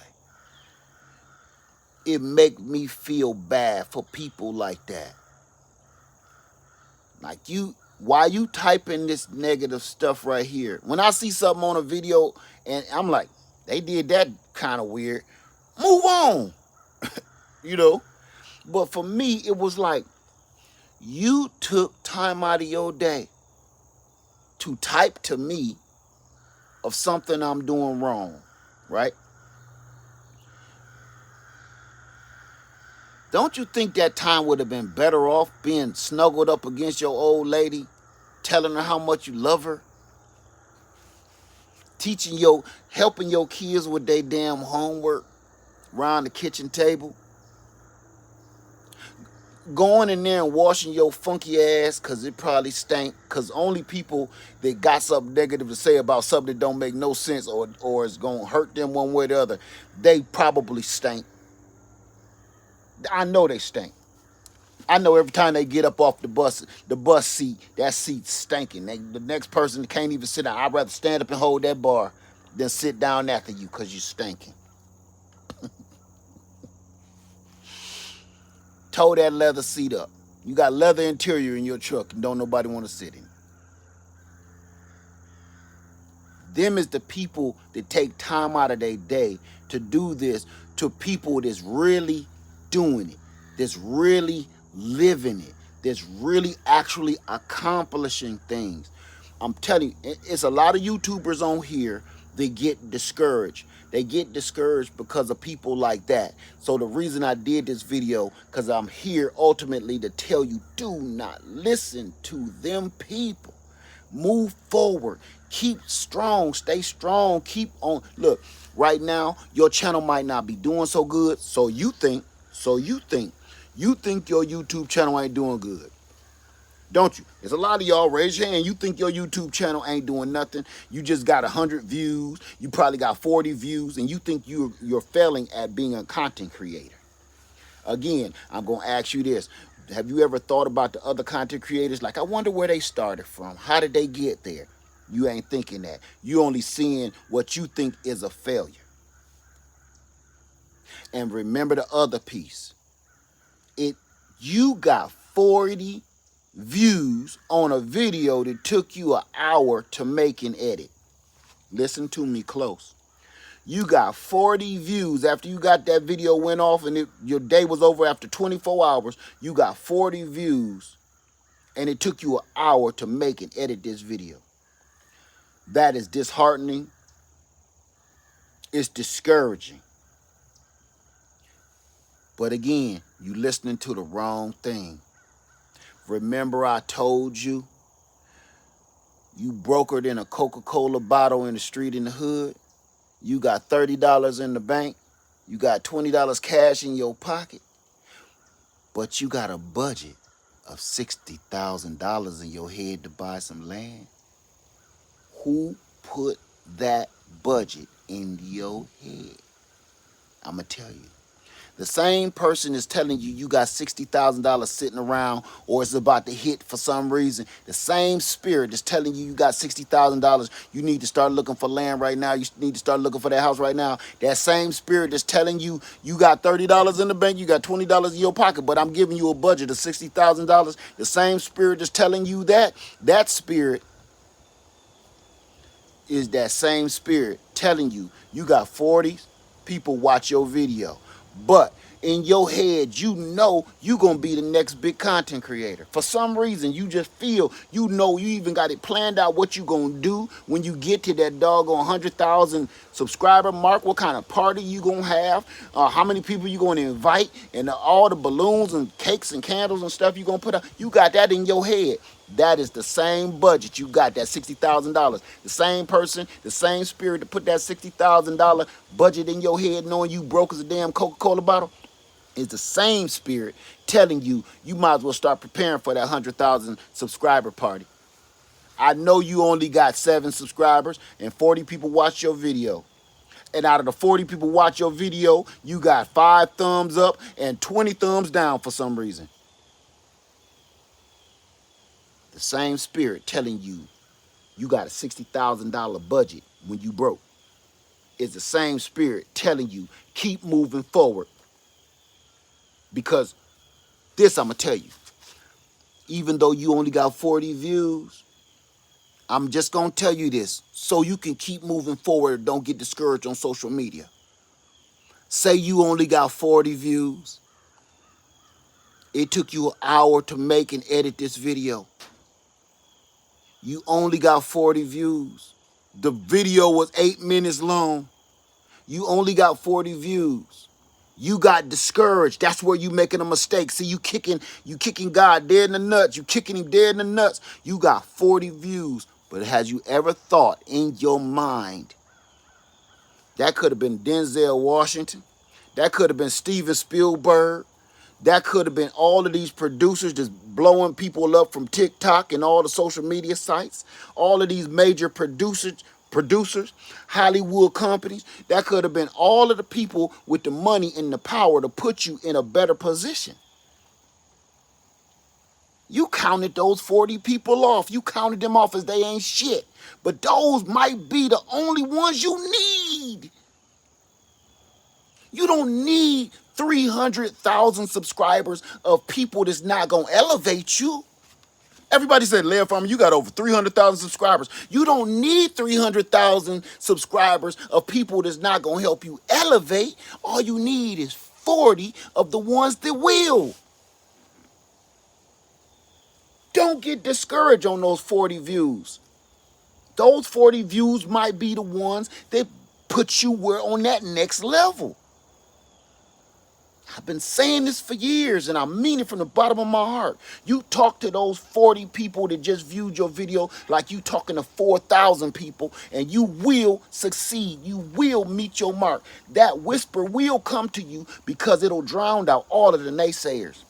it make me feel bad for people like that. Like why you typing this negative stuff right here? When I see something on a video and I'm like, they did that kind of weird, move on. But for me, it was like, you took time out of your day to type to me of something I'm doing wrong, right? Don't you think that time would have been better off being snuggled up against your old lady, telling her how much you love her, helping your kids with their damn homework around the kitchen table, going in there and washing your funky ass because it probably stank, because only people that got something negative to say about something that don't make no sense or is going to hurt them one way or the other, they probably stink. I know they stink. I know every time they get up off the bus seat, that seat's stinking. The next person can't even sit down. I'd rather stand up and hold that bar than sit down after you because you're stinking. Tow that leather seat up. You got leather interior in your truck and don't nobody want to sit in. Them is the people that take time out of their day to do this to people that's really doing it, that's really living it, that's really actually accomplishing things. I'm telling you, it's a lot of YouTubers on here that get discouraged. They get discouraged because of people like that. So the reason I did this video, because I'm here ultimately to tell you, do not listen to them people. Move forward. Keep strong. Stay strong. Keep on. Look, right now, your channel might not be doing so good. So you think. You think your YouTube channel ain't doing good. Don't you? There's a lot of y'all, raise your hand. You think your YouTube channel ain't doing nothing. You just got 100 views. You probably got 40 views. And you think you're failing at being a content creator. Again, I'm going to ask you this. Have you ever thought about the other content creators? Like, I wonder where they started from. How did they get there? You ain't thinking that. You only seeing what you think is a failure. And remember the other piece. You got 40 views on a video that took you an hour to make and edit. Listen to me close. You got 40 views after you got that video went off and your day was over after 24 hours. You got 40 views and it took you an hour to make and edit this video. That is disheartening. It's discouraging. But again, you listening to the wrong thing. Remember I told you, you brokered in a Coca-Cola bottle in the street in the hood. You got $30 in the bank. You got $20 cash in your pocket. But you got a budget of $60,000 in your head to buy some land. Who put that budget in your head? I'm going to tell you. The same person is telling you got $60,000 sitting around or it's about to hit for some reason. The same spirit is telling you got $60,000. You need to start looking for land right now. You need to start looking for that house right now. That same spirit is telling you got $30 in the bank. You got $20 in your pocket, but I'm giving you a budget of $60,000. The same spirit is telling you that. That spirit is that same spirit telling you got 40 people watch your video. But in your head, you know you're going to be the next big content creator. For some reason, you just feel, you even got it planned out what you're going to do when you get to that doggone 100,000 subscriber mark, what kind of party you going to have, how many people you going to invite, and all the balloons and cakes and candles and stuff you going to put out. You got that in your head. That is the same budget you got, that $60,000. The same person, the same spirit to put that $60,000 budget in your head knowing you broke as a damn Coca-Cola bottle is the same spirit telling you might as well start preparing for that 100,000 subscriber party. I know you only got 7 subscribers and 40 people watch your video. And out of the 40 people watch your video, you got 5 thumbs up and 20 thumbs down for some reason. The same spirit telling you got a $60,000 budget when you broke is the same spirit telling you keep moving forward. Because this I'm going to tell you, even though you only got 40 views, I'm just going to tell you this so you can keep moving forward. Don't get discouraged on social media. Say you only got 40 views. It took you an hour to make and edit this video. You only got 40 views. The video was 8 minutes long. You only got 40 views. You got discouraged. That's where you making a mistake. See, you kicking God dead in the nuts. You kicking him dead in the nuts. You got 40 views. But has you ever thought in your mind that could have been Denzel Washington? That could have been Steven Spielberg. That could have been all of these producers just blowing people up from TikTok and all the social media sites. All of these major producers, Hollywood companies. That could have been all of the people with the money and the power to put you in a better position. You counted those 40 people off. You counted them off as they ain't shit. But those might be the only ones you need. You don't need 300,000 subscribers of people that's not going to elevate you. Everybody said, Laird Farmer, you got over 300,000 subscribers. You don't need 300,000 subscribers of people that's not going to help you elevate. All you need is 40 of the ones that will. Don't get discouraged on those 40 views. Those 40 views might be the ones that put you on that next level. I've been saying this for years and I mean it from the bottom of my heart. You talk to those 40 people that just viewed your video like you talking to 4,000 people and you will succeed. You will meet your mark. That whisper will come to you because it'll drown out all of the naysayers.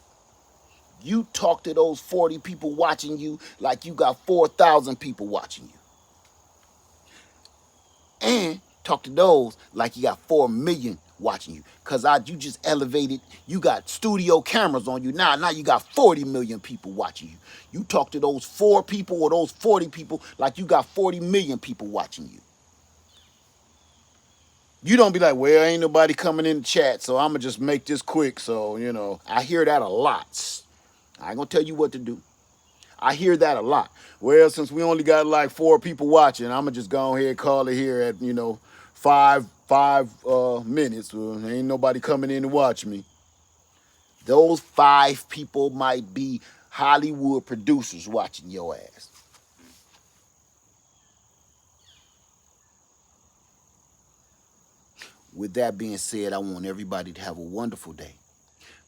You talk to those 40 people watching you like you got 4,000 people watching you. And talk to those like you got 4 million watching you. Cause you just elevated, you got studio cameras on you. Now you got 40 million people watching you. You talk to those 4 people or those 40 people like you got 40 million people watching you. You don't be like, well, ain't nobody coming in the chat, so I'ma just make this quick. So, I hear that a lot. I ain't gonna tell you what to do. I hear that a lot. Well, since we only got like 4 people watching, I'm gonna just go ahead and call it here at 5 minutes. Ain't nobody coming in to watch me. Those 5 people might be Hollywood producers watching your ass. With that being said, I want everybody to have a wonderful day.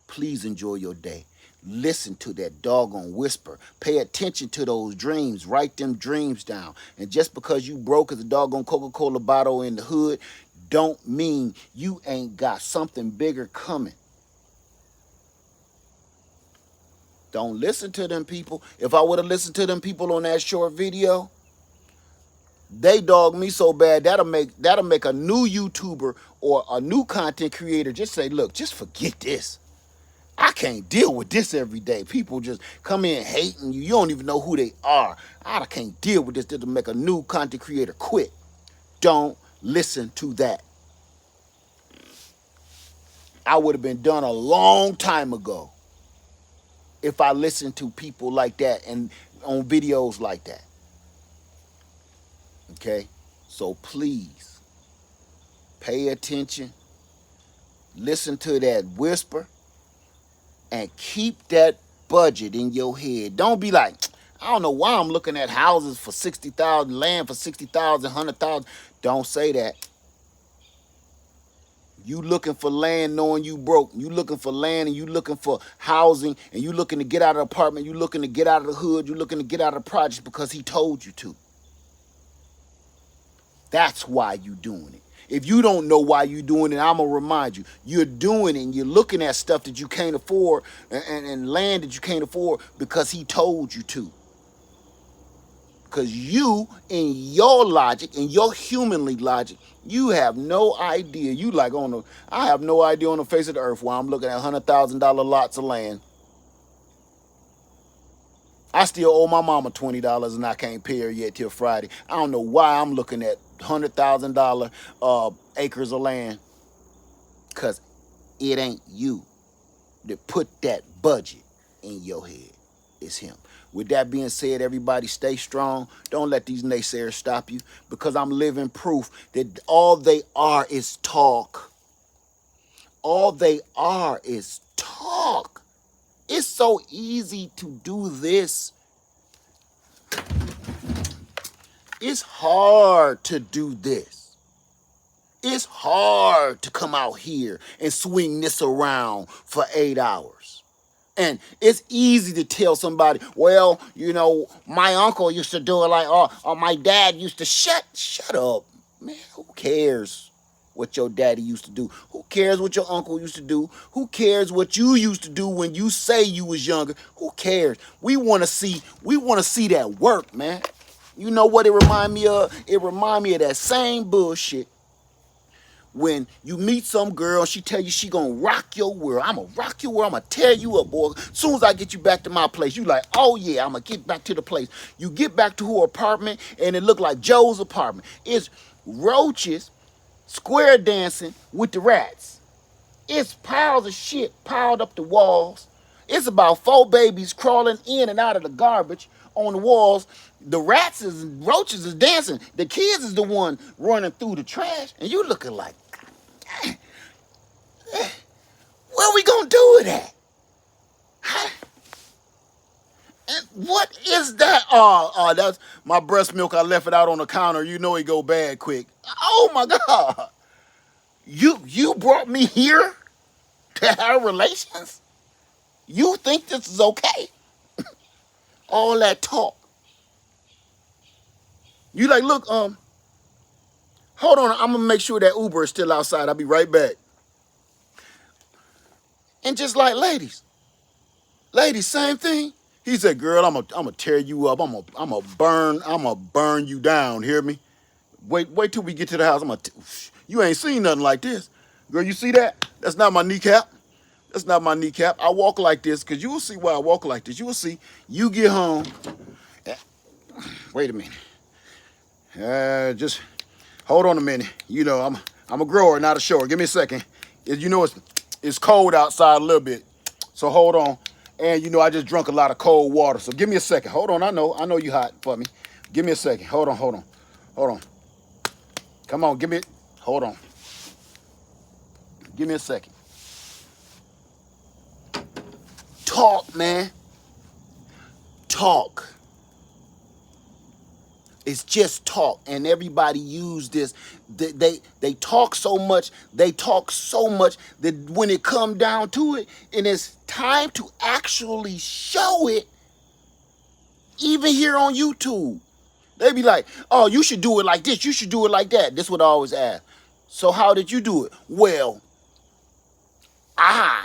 Please enjoy your day. Listen to that doggone whisper. Pay attention to those dreams. Write them dreams down. And just because you broke as a doggone Coca-Cola bottle in the hood, don't mean you ain't got something bigger coming. Don't listen to them people. If I would have listened to them people on that short video, they dog me so bad that'll make a new YouTuber or a new content creator just say, look, just forget this. I can't deal with this every day. People just come in hating you. You don't even know who they are. I can't deal with this. That'll make a new content creator quit. Don't listen to that. I would have been done a long time ago if I listened to people like that and on videos like that. Okay? So please pay attention. Listen to that whisper. And keep that budget in your head. Don't be like, I don't know why I'm looking at houses for 60,000, land for 60,000, 100,000. Don't say that. You looking for land knowing you broke. You looking for land and you looking for housing and you looking to get out of the apartment. You looking to get out of the hood. You looking to get out of the project because he told you to. That's why you doing it. If you don't know why you're doing it, I'm going to remind you. You're doing it and you're looking at stuff that you can't afford and land that you can't afford because he told you to. Because you, in your logic, in your humanly logic, you have no idea. You like I have no idea on the face of the earth why I'm looking at $100,000 lots of land. I still owe my mama $20 and I can't pay her yet till Friday. I don't know why I'm looking at $100,000 acres of land. Because it ain't you that put that budget in your head. It's him. With that being said, everybody stay strong. Don't let these naysayers stop you because I'm living proof that all they are is talk. All they are is talk. It's so easy to do this. It's hard to do this. It's hard to come out here and swing this around for 8 hours. And it's easy to tell somebody, well, my uncle used to do it like, or my dad used to shut up. Man, who cares what your daddy used to do? Who cares what your uncle used to do? Who cares what you used to do when you say you was younger? Who cares? We want to see that work, man. You know what it remind me of? It remind me of that same bullshit when you meet some girl, she tell you she gonna rock your world. I'm gonna rock your world. I'm gonna tear you up, boy. As soon as I get you back to my place, you like, oh yeah, I'm gonna get back to the place. You get back to her apartment, and it look like Joe's apartment. It's roaches square dancing with the rats. It's piles of shit piled up the walls. It's about 4 babies crawling in and out of the garbage on the walls. The roaches is dancing. The kids is the one running through the trash. And you looking like, where we gonna do it at? And what is that? Oh, that's my breast milk. I left it out on the counter. You know it go bad quick. Oh my God. You brought me here Our relations? You think this is okay? All that talk. You like, look, hold on, I'm gonna make sure that Uber is still outside. I'll be right back. And just like ladies, same thing. He said, girl, I'm gonna tear you up. I'm gonna burn you down. Hear me? Wait till we get to the house. You ain't seen nothing like this. Girl, you see that? That's not my kneecap. That's not my kneecap. I walk like this because you will see why I walk like this. You will see. You get home. eh, Wait a minute. Just hold on a minute. You know, I'm a grower, not a shower. Give me a second. You know it's cold outside a little bit. So hold on. And you know, I just drunk a lot of cold water. So give me a second. Hold on. I know you hot for me. Give me a second. Hold on. Come on, give me. Hold on. Give me a second. Talk, man. Talk. It's just talk, and everybody use this. They talk so much. They talk so much that when it come down to it, and it's time to actually show it, even here on YouTube, they be like, "Oh, you should do it like this. You should do it like that." This is what I always ask. So how did you do it? Well, I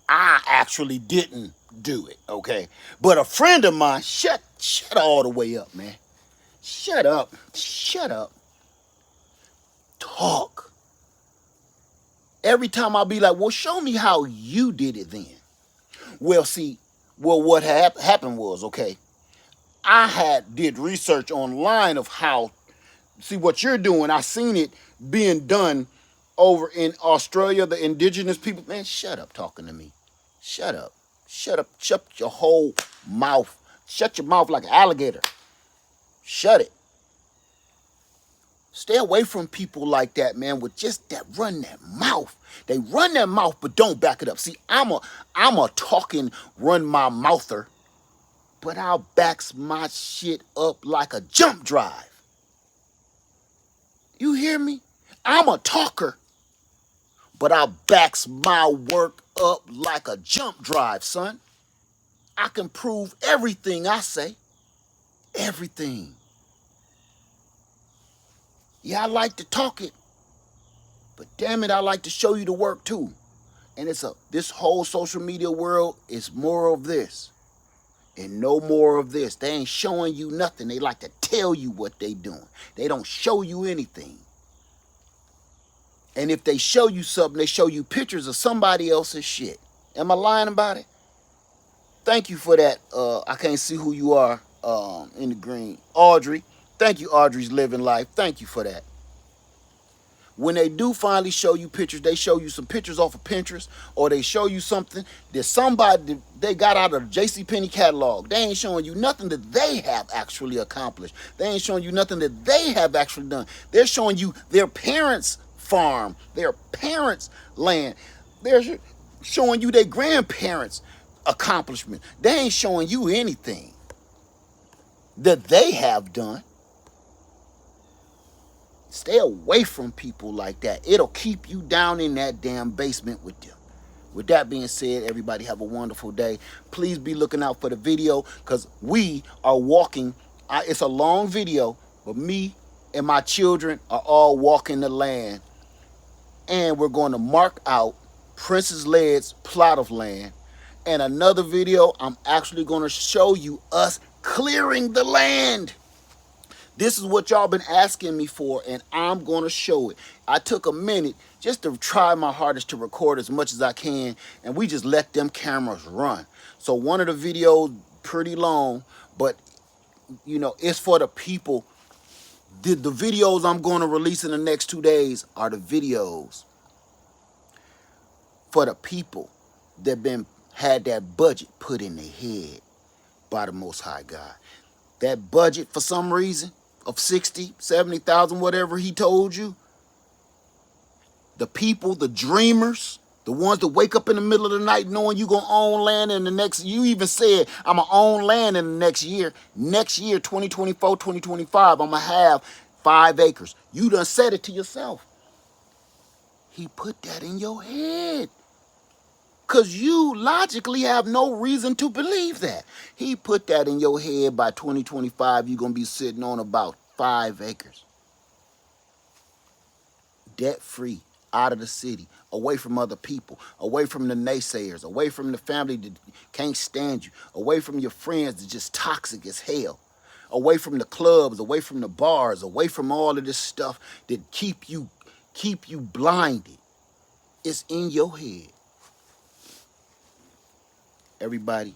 actually didn't do it, okay? But a friend of mine, shut all the way up, man. Shut up. Talk. Every time I'll be like, well, show me how you did it then. Well, see, what happened was, okay, I did research online of how, see what you're doing. I seen it being done over in Australia, the indigenous people. Man, shut up talking to me. Shut up. Shut your whole mouth. Shut your mouth like an alligator. Shut it. Stay away from people like that, man, with just that run that mouth. They run their mouth, but don't back it up. See, I'm a talking, run my mouther, but I'll backs my shit up like a jump drive. You hear me? I'm a talker, but I'll backs my work up like a jump drive, son. I can prove everything I say. Everything. Yeah, I like to talk it, but damn it, I like to show you the work too. And this whole social media world is more of this and no more of this. They ain't showing you nothing. They like to tell you what they doing. They don't show you anything. And if they show you something, they show you pictures of somebody else's shit. Am I lying about it? Thank you for that. I can't see who you are in the green. Audrey. Thank you, Audrey's Living Life. Thank you for that. When they do finally show you pictures, they show you some pictures off of Pinterest, or they show you something that somebody they got out of the JCPenney catalog. They ain't showing you nothing that they have actually accomplished. They ain't showing you nothing that they have actually done. They're showing you their parents' farm, their parents' land. They're showing you their grandparents' accomplishment. They ain't showing you anything that they have done. Stay away from people like that. It'll keep you down in that damn basement with them. With that being said, everybody have a wonderful day. Please be looking out for the video because we are walking. It's a long video, but me and my children are all walking the land. And we're going to mark out Princess Led's plot of land. And another video, I'm actually going to show you us clearing the land. This is what y'all been asking me for, and I'm going to show it. I took a minute just to try my hardest to record as much as I can, and we just let them cameras run. So one of the videos pretty long, but, you know, it's for the people. The videos I'm going to release in the next 2 days are the videos for the people that had that budget put in their head by the Most High God. That budget, for some reason, of 60, 70,000, whatever he told you. The people, the dreamers, the ones that wake up in the middle of the night knowing you gonna own land in the next, you even said, I'm gonna own land in the next year. Next year, 2024, 2025, I'm gonna have 5 acres. You done said it to yourself. He put that in your head. Because you logically have no reason to believe that. He put that in your head. By 2025, you're going to be sitting on about 5 acres. Debt-free, out of the city, away from other people, away from the naysayers, away from the family that can't stand you, away from your friends that just toxic as hell, away from the clubs, away from the bars, away from all of this stuff that keep you blinded. It's in your head. Everybody,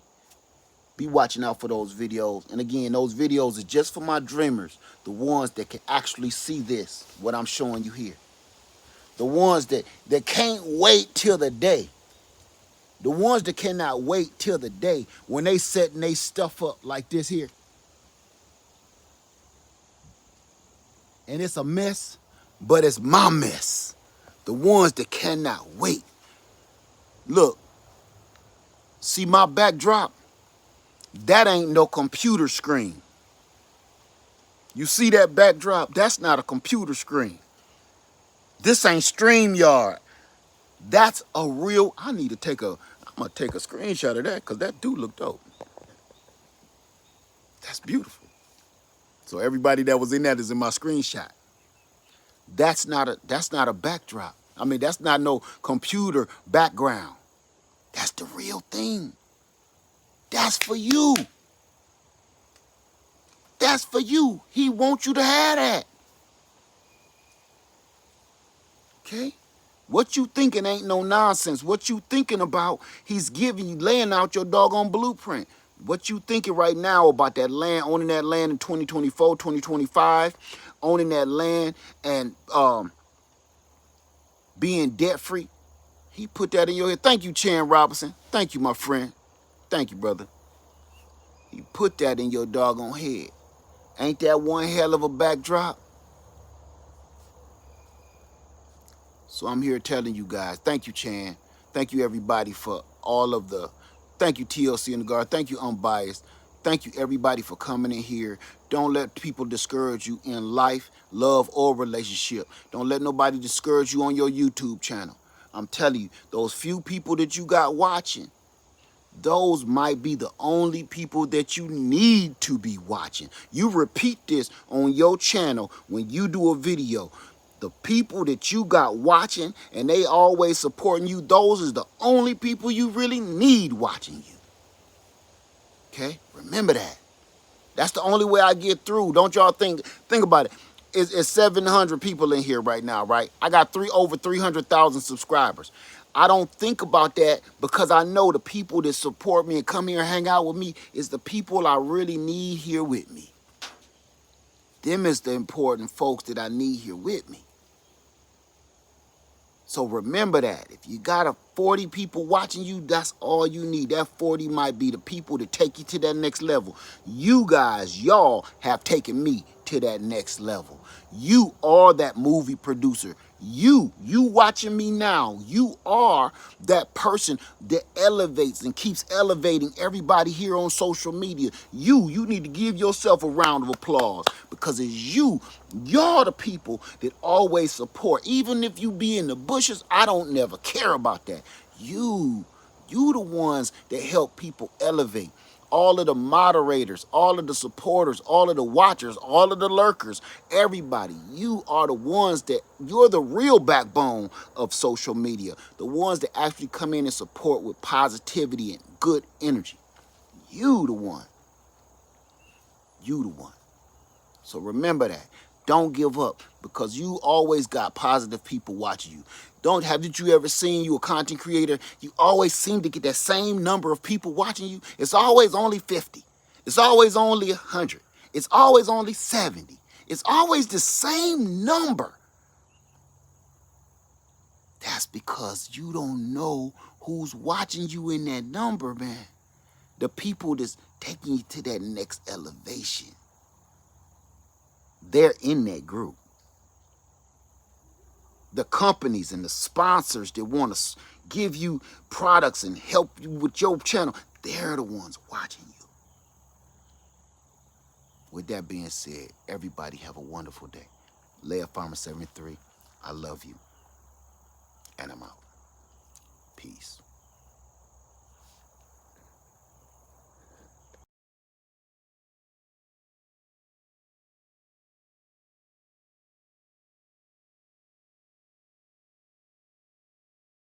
be watching out for those videos. And again, those videos are just for my dreamers, the ones that can actually see this, what I'm showing you here. The ones that can't wait till the day. The ones that cannot wait till the day when they setting they stuff up like this here. And it's a mess, but it's my mess. The ones that cannot wait. Look, see my backdrop? That ain't no computer screen. You see that backdrop? That's not a computer screen. This ain't StreamYard. That's a real, I'm gonna take a screenshot of that because that do look dope. That's beautiful. So everybody that was in that is in my screenshot. That's not a backdrop. I mean, that's not no computer background. That's the real thing. That's for you. That's for you. He wants you to have that. Okay? What you thinking ain't no nonsense. What you thinking about, he's giving you, laying out your doggone blueprint. What you thinking right now about that land, owning that land in 2024, 2025, owning that land and being debt-free, he put that in your head. Thank you, Chan Robinson. Thank you, my friend. Thank you, brother. He put that in your doggone head. Ain't that one hell of a backdrop? So I'm here telling you guys, thank you, Chan. Thank you, everybody, for all of the, thank you, TLC in the Guard. Thank you, Unbiased. Thank you, everybody, for coming in here. Don't let people discourage you in life, love, or relationship. Don't let nobody discourage you on your YouTube channel. I'm telling you, those few people that you got watching, those might be the only people that you need to be watching. You repeat this on your channel when you do a video. The people that you got watching and they always supporting you, those is the only people you really need watching you. Okay? Remember that. That's the only way I get through. Don't y'all think about it. It's 700 people in here right now, right? I got over 300,000 subscribers. I don't think about that because I know the people that support me and come here and hang out with me is the people I really need here with me. Them is the important folks that I need here with me. So remember that. If you got 40 people watching you, that's all you need. That 40 might be the people to take you to that next level. You guys, y'all have taken me to that next level. You are that movie producer. You watching me now, you are that person that elevates and keeps elevating everybody here on social media. You need to give yourself a round of applause because it's you're the people that always support. Even if you be in the bushes, I don't never care about that. You the ones that help people elevate. All of the moderators, all of the supporters, all of the watchers, all of the lurkers, everybody, you are the ones you're the real backbone of social media. The ones that actually come in and support with positivity and good energy. You the one. You the one. So remember that. Don't give up because you always got positive people watching you. Haven't you ever seen you a content creator? You always seem to get that same number of people watching you. It's always only 50. It's always only 100. It's always only 70. It's always the same number. That's because you don't know who's watching you in that number, man. The people that's taking you to that next elevation. They're in that group. The companies and the sponsors that want to give you products and help you with your channel, they're the ones watching you. With that being said, everybody have a wonderful day. Leia Farmer 73, I love you. and I'm out. Peace.